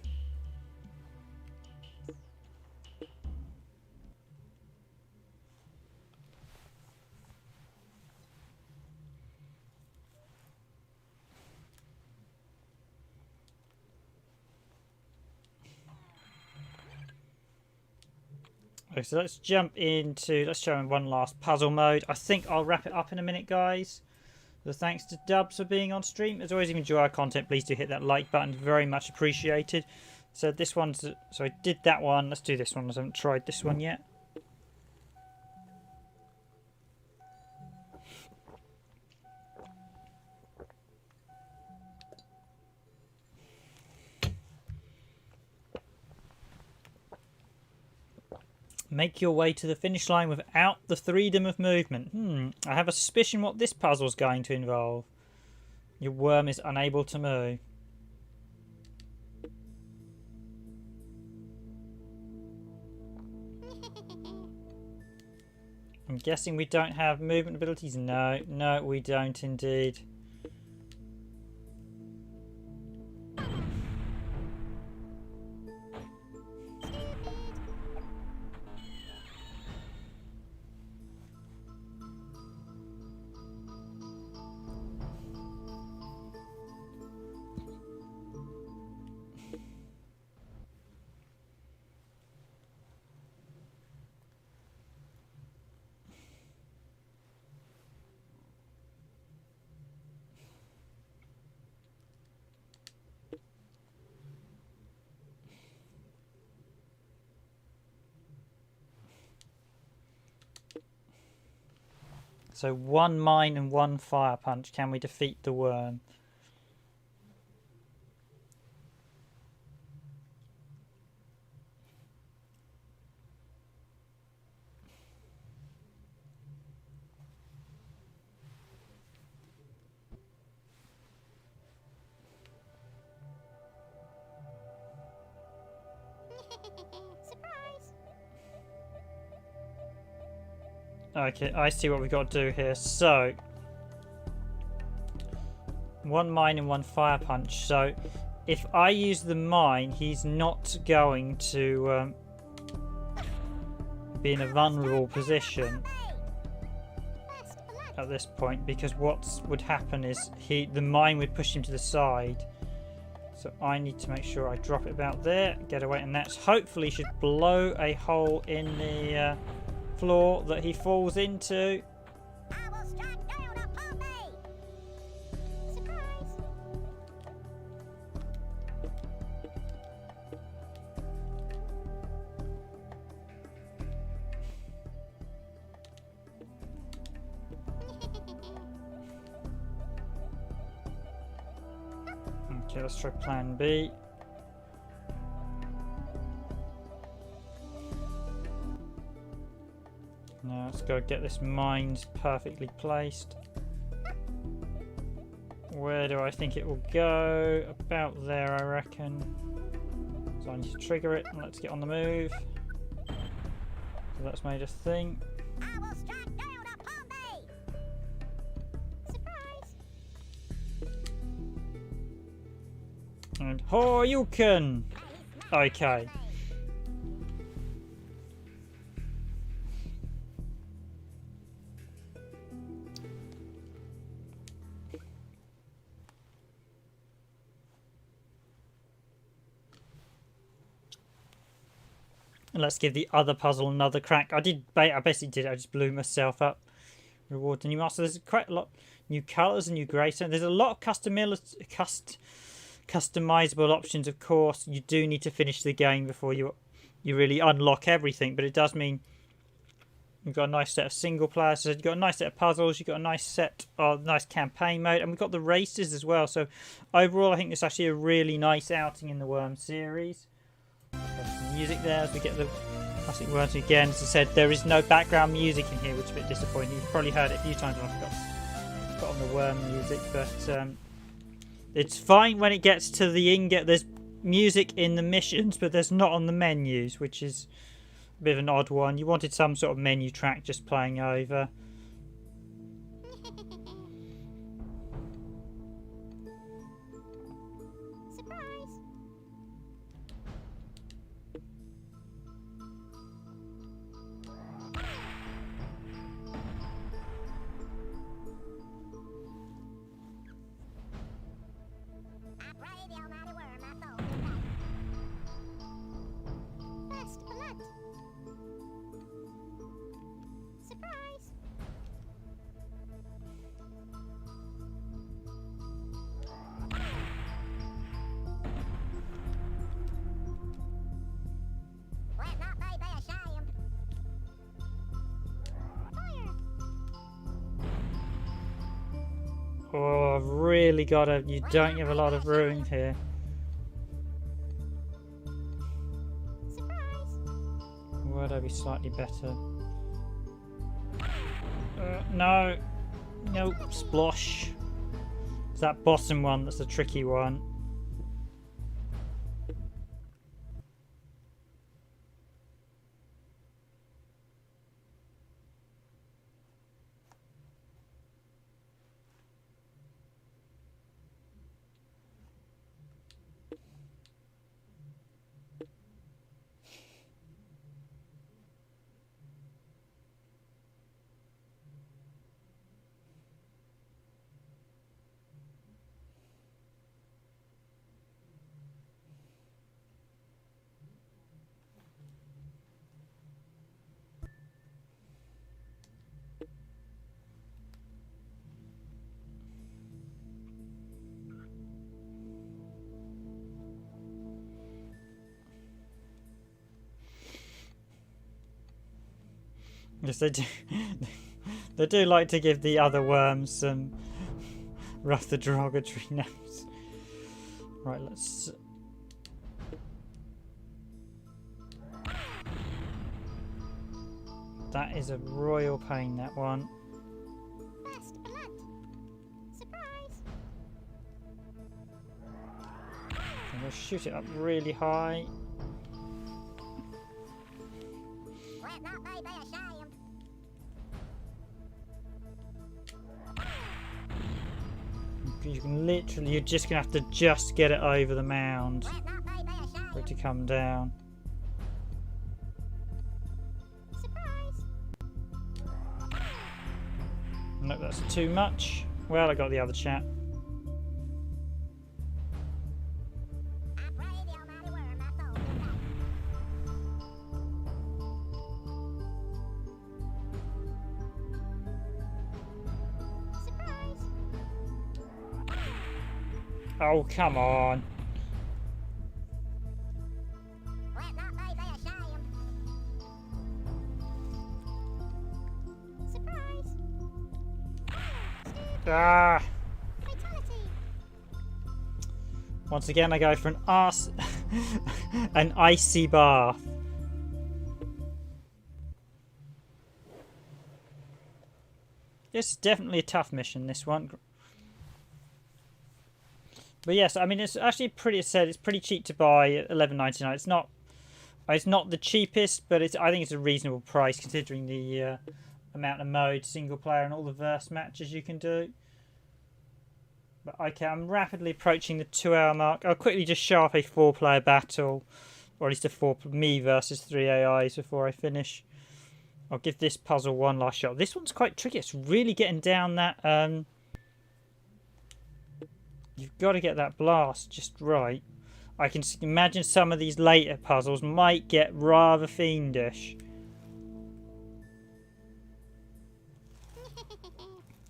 Okay, so let's jump into, let's show him one last puzzle mode. I think I'll wrap it up in a minute, guys. So thanks to Dubs for being on stream. As always, if you enjoy our content, please do hit that like button. Very much appreciated. So this one's, so I did that one. Let's do this one. I haven't tried this one yet. Make your way to the finish line without the freedom of movement. I have a suspicion what this puzzle's going to involve. Your worm is unable to move. I'm guessing we don't have movement abilities. No, no, we don't indeed. So one mine and one fire punch. Can we defeat the worm? Surprise! Okay, I see what we've got to do here. So, one mine and one fire punch. So, if I use the mine, he's not going to be in a vulnerable position at this point, because what would happen is the mine would push him to the side. So I need to make sure I drop it about there, get away, and that's hopefully should blow a hole in the floor that he falls into. I will strike down upon thee! Surprise! Okay, let's try plan B. Now let's go get this mines perfectly placed. Where do I think it will go? About there, I reckon. So I need to trigger it, and let's get on the move. So that's made a thing. I will strike down upon thee! Surprise! And Horyuken! Okay. Let's give the other puzzle another crack. I basically did it. I just blew myself up. Reward the new master. There's quite a lot new colours and new grey. So there's a lot of customizable options. Of course, you do need to finish the game before you really unlock everything. But it does mean you've got a nice set of single players. So you've got a nice set of puzzles. You've got a nice set of nice campaign mode, and we've got the races as well. So overall, I think it's actually a really nice outing in the Worm series. Music there as we get the classic words again. As I said, there is no background music in here, which is a bit disappointing. You've probably heard it a few times when I've got on the Worm music, but it's fine when it gets to the ingot. There's music in the missions, but there's not on the menus, which is a bit of an odd one. You wanted some sort of menu track just playing over. Oh, I've really got to... You don't have a lot of room here. Would I be slightly better? No. No, splosh. It's that bottom one that's the tricky one. Yes, they do. They do like to give the other worms some rather derogatory names. Right, let's... That is a royal pain, that one. Fast blood. Surprise. I'm going to shoot it up really high. Let not they be ashamed. You can literally... You're just going to have to just get it over the mound Let not they be ashamed. for it to come down. Surprise. No, that's too much. Well, I got the other chap. I pray the almighty worm my soul will die. Surprise. Oh, come on. Let not they be ashamed. Surprise. Ah! Fatality. Once again, I go for an icy bath. This is definitely a tough mission, this one. But yes, I mean, it's actually pretty, it's pretty cheap to buy at $11.99. It's not the cheapest, but I think it's a reasonable price considering the amount of modes, single player, and all the verse matches you can do. But okay, I'm rapidly approaching the 2-hour mark. I'll quickly just show up a 4-player battle, or at least a me versus 3 AIs before I finish. I'll give this puzzle one last shot. This one's quite tricky. It's really getting down that... You've got to get that blast just right. I can imagine some of these later puzzles might get rather fiendish.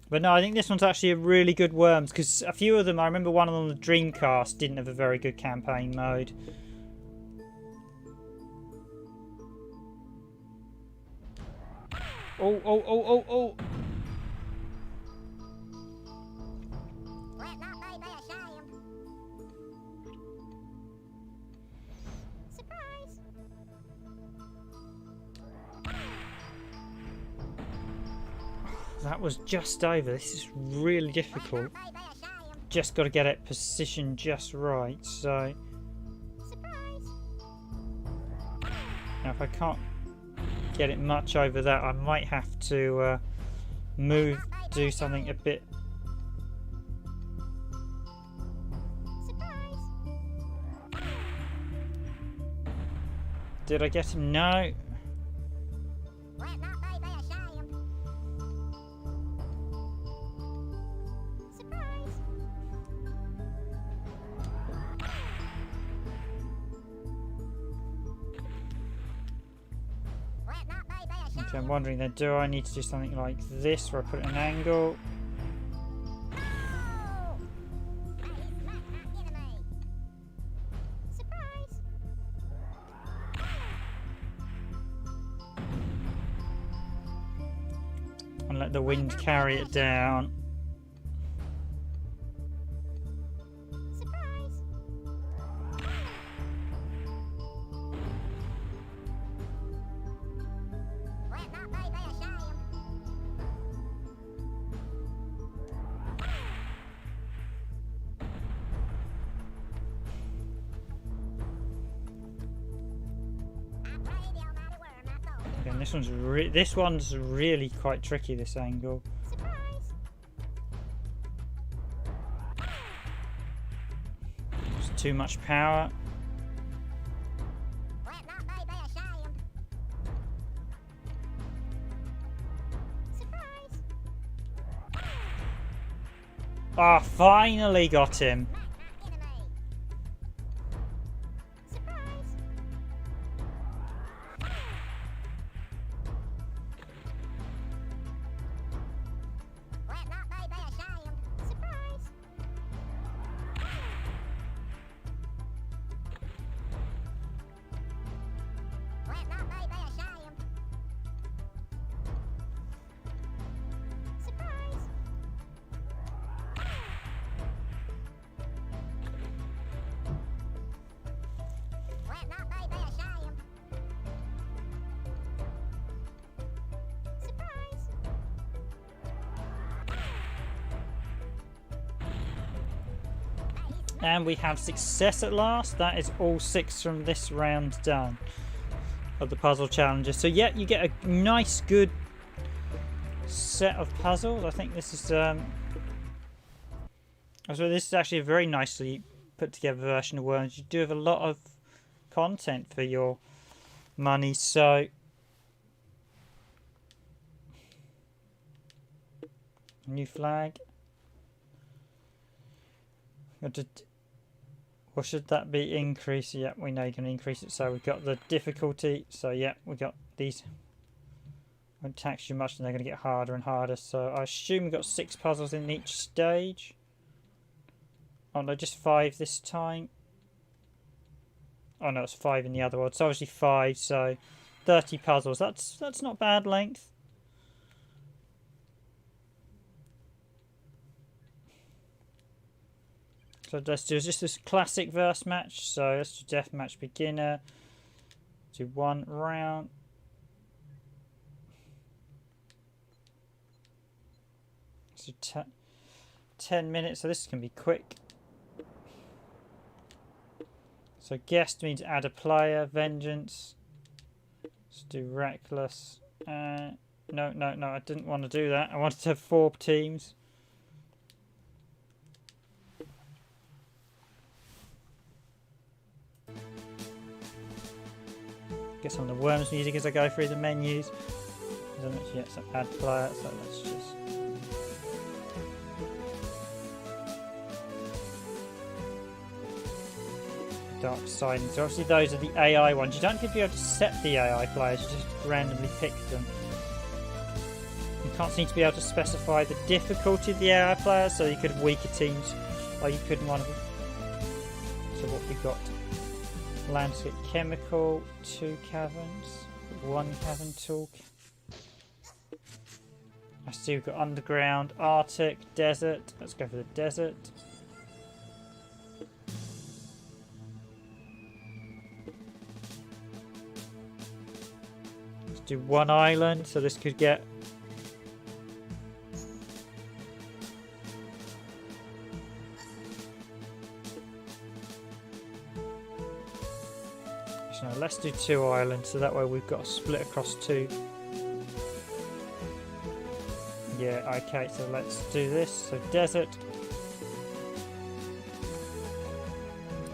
But no, I think this one's actually a really good Worms, because a few of them, I remember one of them on the Dreamcast didn't have a very good campaign mode. Oh. Let not be ashamed. Surprise! That was just over. This is really difficult. Just got to get it positioned just right. So now if I can't get it much over that, I might have to do something a bit. Did I get him? No. Let not be ashamed. Surprise! Let not be ashamed. Okay, I'm wondering then, do I need to do something like this where I put it at an angle? Oh! Hey, smack my enemy. Surprise! And let the wind carry it down. Surprise! Let not be ashamed. I pray the almighty word not thought. Again, this one's really quite tricky. This angle. Surprise! It's too much power. Let not be ashamed. Surprise! Ah, finally got him. Smack my enemy. Surprise! Let not be ashamed. Surprise! Let not be ashamed. Surprise! Let not be ashamed. Surprise! And we have success at last. That is all 6 from this round done of the puzzle challenges. So yeah, you get a nice, good set of puzzles. I think this is so this is actually a very nicely put together version of Worms. You do have a lot of content for your money. So new flag. Or should that be increase? Yeah, we know you can increase it. So we've got the difficulty. So yeah, we got these. Won't tax you much, and they're going to get harder and harder. So I assume we've got 6 puzzles in each stage. Oh no, just 5 this time. Oh no, it's 5 in the other one. It's obviously 5. So 30 puzzles. That's not bad length. So let's do just this classic verse match. So let's do deathmatch beginner. Do 1 round. So 10 minutes. So this can be quick. So guest means add a player. Vengeance. Let's do reckless. No, I didn't want to do that. I wanted to have 4 teams. Get some of the Worms music as I go through the menus. Yeah, so add player. So let's just. Dark Side. So obviously those are the AI ones. You don't have to be able to set the AI players, you just randomly pick them. You can't seem to be able to specify the difficulty of the AI players, so you could have weaker teams, or you couldn't one of them. So what we got? Landscape Chemical, 2 caverns, 1 cavern talk. I see we've got Underground, Arctic, Desert. Let's go for the Desert. Do 1 island, so this could get so no, let's do 2 islands, so that way we've got a split across 2. Yeah, okay, so let's do this. So desert.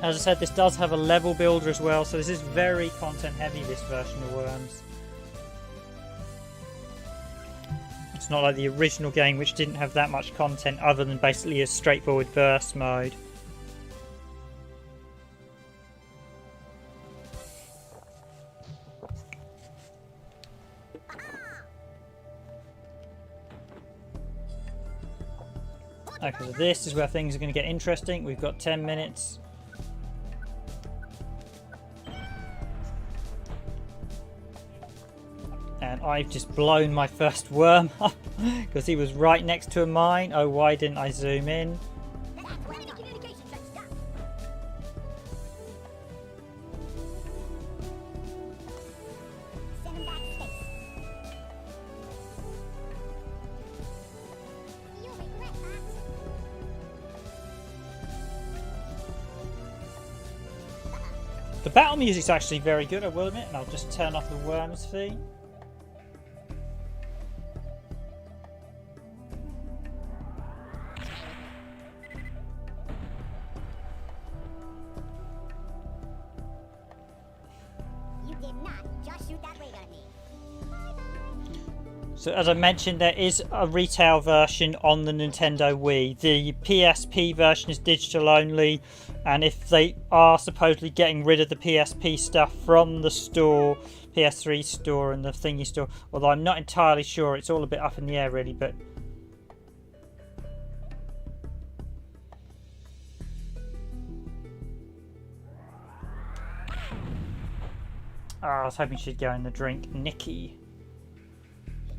As I said, this does have a level builder as well, so this is very content heavy, this version of Worms. It's not like the original game, which didn't have that much content other than basically a straightforward burst mode. Okay, so this is where things are going to get interesting. We've got 10 minutes. And I've just blown my first worm up because he was right next to a mine. Oh, why didn't I zoom in? The battle music's actually very good, I will admit, and I'll just turn off the Worms theme. So as I mentioned, there is a retail version on the Nintendo Wii. The PSP version is digital only, and if they are supposedly getting rid of the PSP stuff from the store, PS3 store and the thingy store, although I'm not entirely sure, it's all a bit up in the air really, but I was hoping she'd go in the drink. Nikki.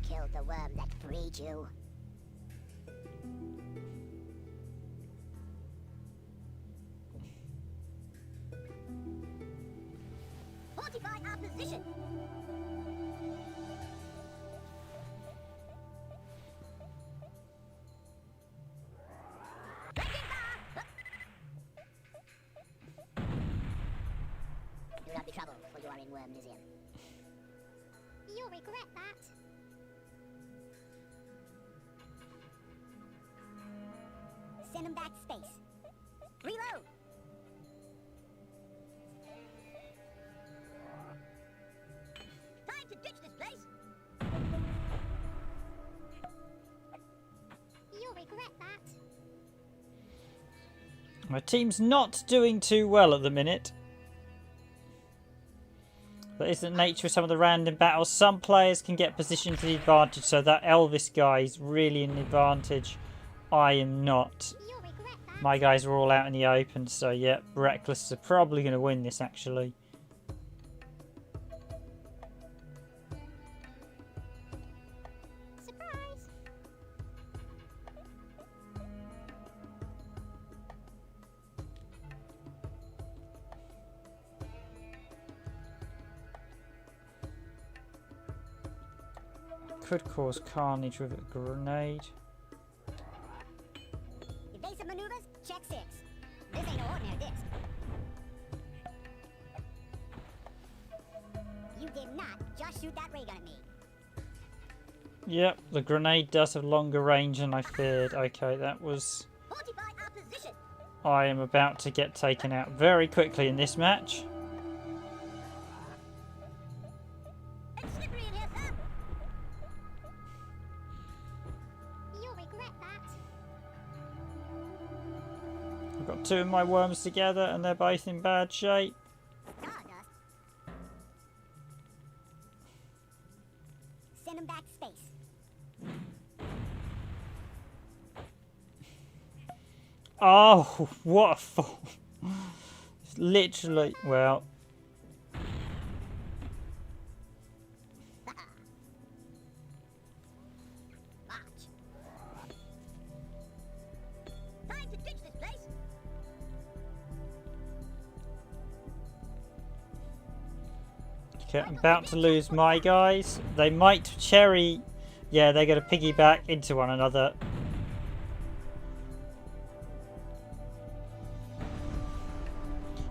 Killed the worm that freed you. Fortify our position. Do not be troubled, for you are in Worm Museum. You'll regret that. Send him back to space. Reload! Time to ditch this place! You'll regret that. My team's not doing too well at the minute. That is the nature of some of the random battles. Some players can get positioned to the advantage, so that Elvis guy is really an advantage. I am not. My guys are all out in the open, so yeah, Reckless are probably going to win this actually. Surprise! could cause carnage with a grenade. Evasive maneuvers, check 6. This ain't no ordinary disc. You did not just shoot that ray gun at me. Yep, the grenade does have longer range than I feared. Okay, that was... Fortify our position. I am about to get taken out very quickly in this match. It's slippery in here, sir. You'll regret that. I've got 2 of my worms together and they're both in bad shape. Stardust. Send him back to space. Oh, what a fall. It's literally, well... March. Time to ditch this place. Okay, I'm about to lose my guys. They might cherry... Yeah, they're going to piggyback into one another.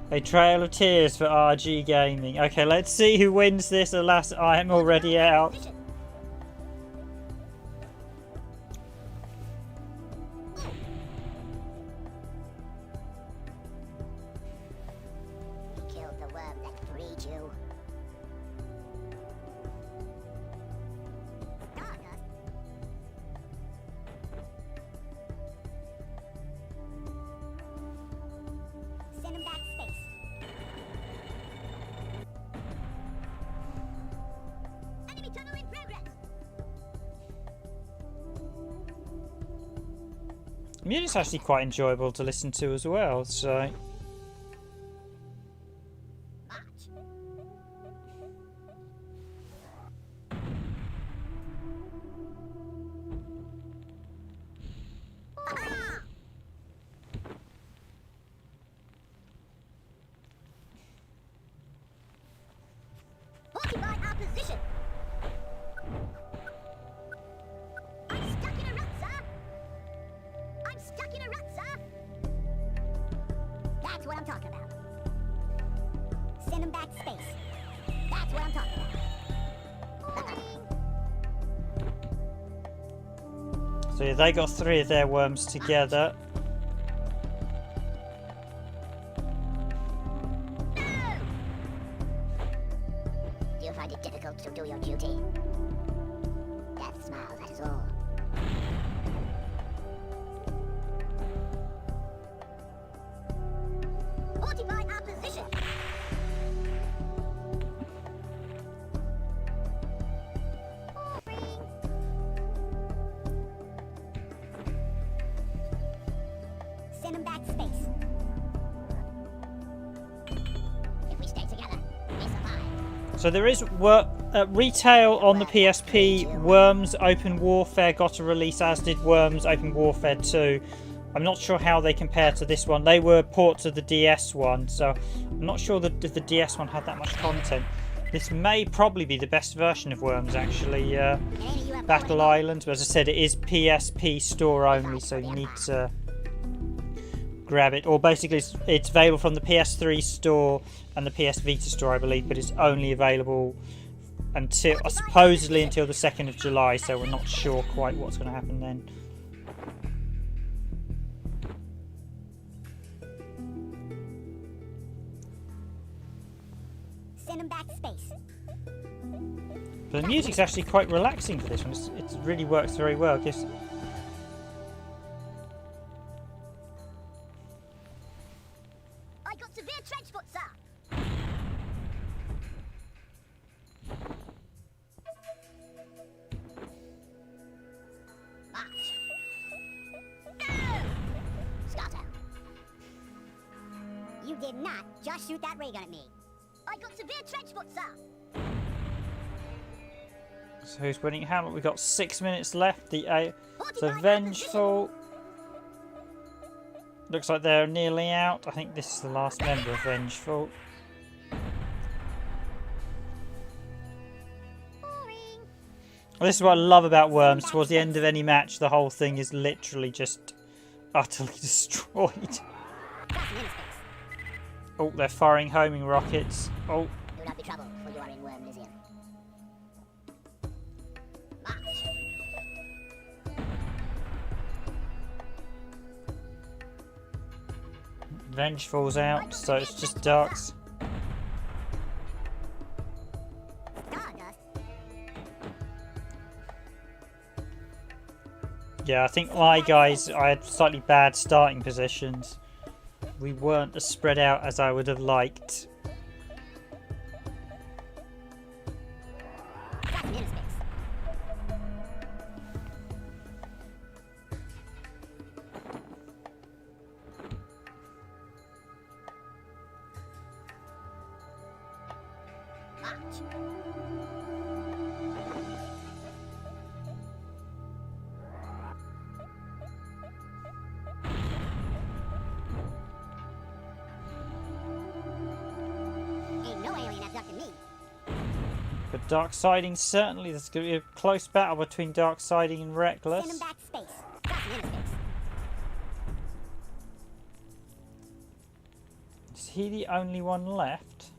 A trail of tears for RG Gaming. Okay, let's see who wins this. Alas, I am already out. You killed the worm that freed you. Stardust. Send him back to space. Enemy tunnel in progress. Music's actually quite enjoyable to listen to as well, so... March. Ah! Fortify our position. I'm stuck in a rut, sir. I'm stuck in a rut, sir. That's what I'm talking about. Send him back to space. That's what I'm talking about. So yeah, they got 3 of their worms together. No! Do you find it difficult to do your duty? Death smiles at us all. Fortify our position. Send him back to space. If we stay together, we survive. So there is retail on the PSP. Worms Open Warfare got a release, as did Worms Open Warfare 2. I'm not sure how they compare to this one. They were ports of the DS one, so I'm not sure that if the DS one had that much content. This may probably be the best version of Worms, actually. Battle Island, but as I said, it is PSP store only, so you need to grab it. Or basically, it's available from the PS3 store and the PS Vita store, I believe, but it's only available until supposedly until the 2nd of July, so we're not sure quite what's going to happen then. Send him back to space. But the music's actually quite relaxing for this one. It really works very well. It gives... I got severe trench foot, sir. March. No! Scatter. You did not just shoot that ray gun at me. I got severe trench foot, sir. So who's winning? How long? We've got 6 minutes left. The Fortify our Vengeful looks like they're nearly out. I think this is the last member of Vengeful. Boring. This is what I love about Worms. Towards the end of any match, the whole thing is literally just utterly destroyed. Oh, they're firing homing rockets. Oh. Do not be troubled, for you are in Worm Lysium. March. Venge falls out, so it's just Darks. Stardust. Yeah, I think my guys, I had slightly bad starting positions. We weren't as spread out as I would have liked. Captain Inner Space. March. Ain't no alien abducting me. But Dark Siding, certainly there's going to be a close battle between Dark Siding and Send Reckless. him back to space. Captain Inner Space. Is he the only one left?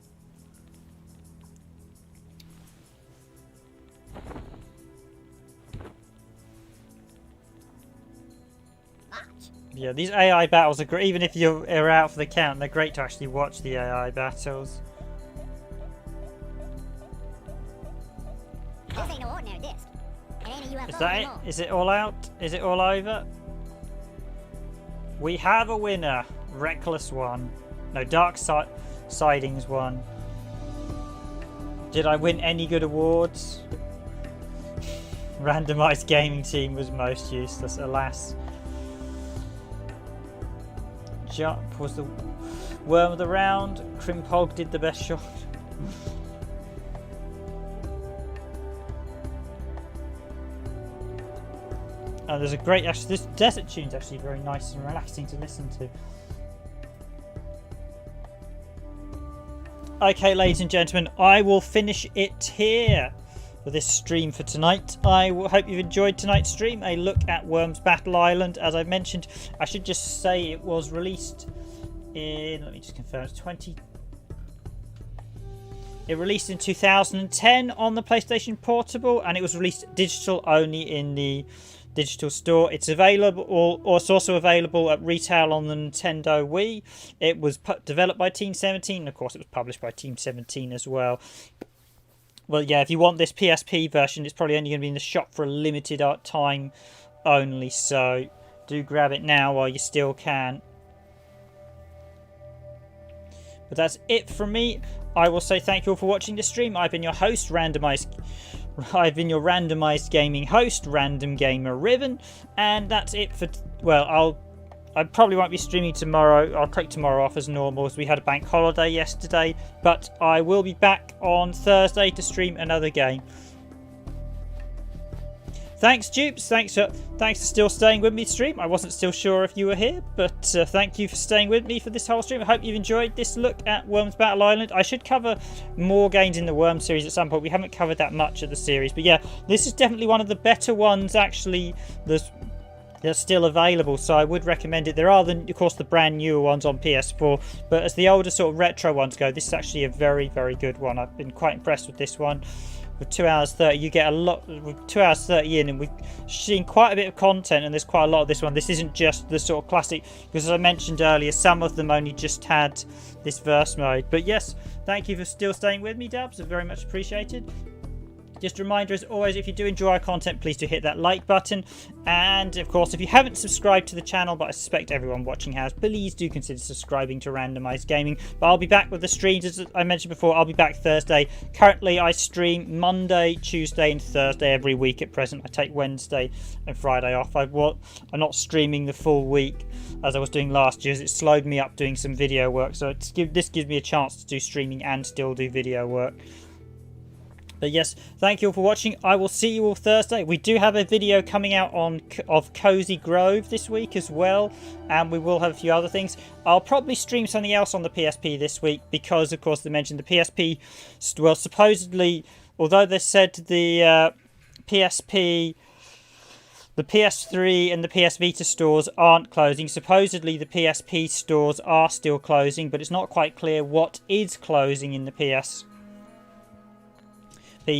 March. Yeah, these AI battles are great. Even if you're out for the count, they're great to actually watch the AI battles. This ain't no ordinary disc. It ain't a UFO Is that it? anymore. Is it all out? Is it all over? We have a winner. Reckless won. No, Sidings won. Did I win any good awards? Randomized gaming team was most useless, alas. Jump was the worm of the round. Krimpog did the best shot. There's a great, actually, this desert tune's actually very nice and relaxing to listen to. Okay, ladies and gentlemen, I will finish it here for this stream for tonight. I hope you've enjoyed tonight's stream. A look at Worms Battle Island. As I mentioned, I should just say it was released in, let me just confirm, it's It released in 2010 on the PlayStation Portable, and it was released digital only in the digital store. It's available, or it's also available at retail on the Nintendo Wii. It was developed by Team 17, and of course it was published by Team 17 as well. Well, yeah, if you want this PSP version, it's probably only going to be in the shop for a limited time only, so do grab it now while you still can. But that's it from me. I will say thank you all for watching this stream. I've been your host, I've been your randomized gaming host, Random Gamer Riven, and that's it for. Well, I probably won't be streaming tomorrow. I'll take tomorrow off as normal, as we had a bank holiday yesterday. But I will be back on Thursday to stream another game. Thanks, Dupes. Thanks for still staying with me stream. I wasn't still sure if you were here, but thank you for staying with me for this whole stream. I hope you've enjoyed this look at Worms Battle Island. I should cover more games in the Worms series at some point. We haven't covered that much of the series, but yeah, this is definitely one of the better ones actually that's still available, so I would recommend it. There are, of course, the brand newer ones on PS4, but as the older sort of retro ones go, this is actually a very, very good one. I've been quite impressed with this one. With 2 hours 30, you get a lot. With 2 hours 30 in, and we've seen quite a bit of content, and there's quite a lot of this one. This isn't just the sort of classic, because as I mentioned earlier, some of them only just had this verse mode. But yes, thank you for still staying with me, Dubs. Very much appreciated. Just a reminder, as always, if you do enjoy our content, please do hit that like button. And, of course, if you haven't subscribed to the channel, but I suspect everyone watching has, please do consider subscribing to Randomised Gaming. But I'll be back with the streams, as I mentioned before. I'll be back Thursday. Currently, I stream Monday, Tuesday and Thursday every week at present. I take Wednesday and Friday off. I'm not streaming the full week as I was doing last year, as it slowed me up doing some video work. So this gives me a chance to do streaming and still do video work. But yes, thank you all for watching. I will see you all Thursday. We do have a video coming out of Cozy Grove this week as well, and we will have a few other things. I'll probably stream something else on the PSP this week because, of course, they mentioned the PSP. Well, supposedly, although they said the PSP, the PS3 and the PS Vita stores aren't closing. Supposedly the PSP stores are still closing, but it's not quite clear what is closing in the PSP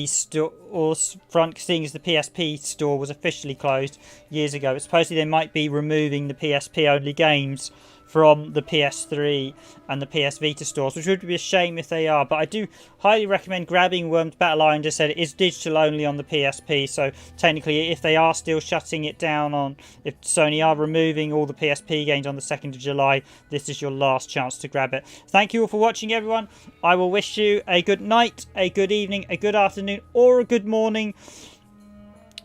stores front, seeing as the PSP store was officially closed years ago. But supposedly they might be removing the PSP only games from the PS3 and the PS Vita stores, which would be a shame if they are. But I do highly recommend grabbing Worms Battle Island. As I said, it is digital only on the PSP, so technically if they are still shutting it down on, if Sony are removing all the PSP games on the 2nd of July, this is your last chance to grab it. Thank you all for watching, everyone. I will wish you a good night, a good evening, a good afternoon, or a good morning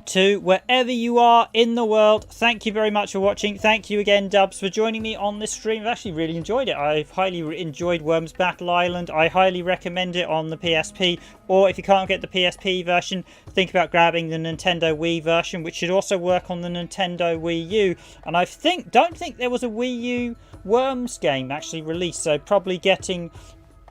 to wherever you are in the world. Thank you very much for watching. Thank you again, Dubs, for joining me on this stream. I've actually really enjoyed it. I've highly enjoyed Worms Battle Island. I highly recommend it on the PSP, or if you can't get the PSP version, think about grabbing the Nintendo Wii version, which should also work on the Nintendo Wii U. And I don't think there was a Wii U Worms game actually released, so probably getting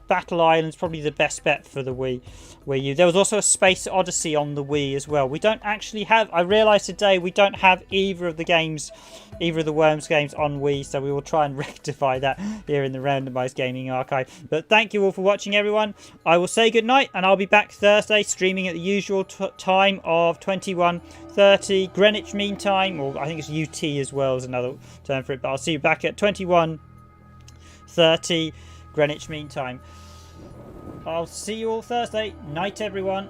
Battle Island's probably the best bet for the Wii U. There was also a Space Odyssey on the Wii as well. We don't actually have, I realised today, we don't have either of the games, either of the Worms games on Wii, so we will try and rectify that here in the Randomised Gaming Archive. But thank you all for watching, everyone. I will say goodnight, and I'll be back Thursday streaming at the usual time of 21:30 Greenwich Mean Time, or I think it's UT as well as another term for it, but I'll see you back at 21:30 Greenwich Mean Time. I'll see you all Thursday. Night, everyone.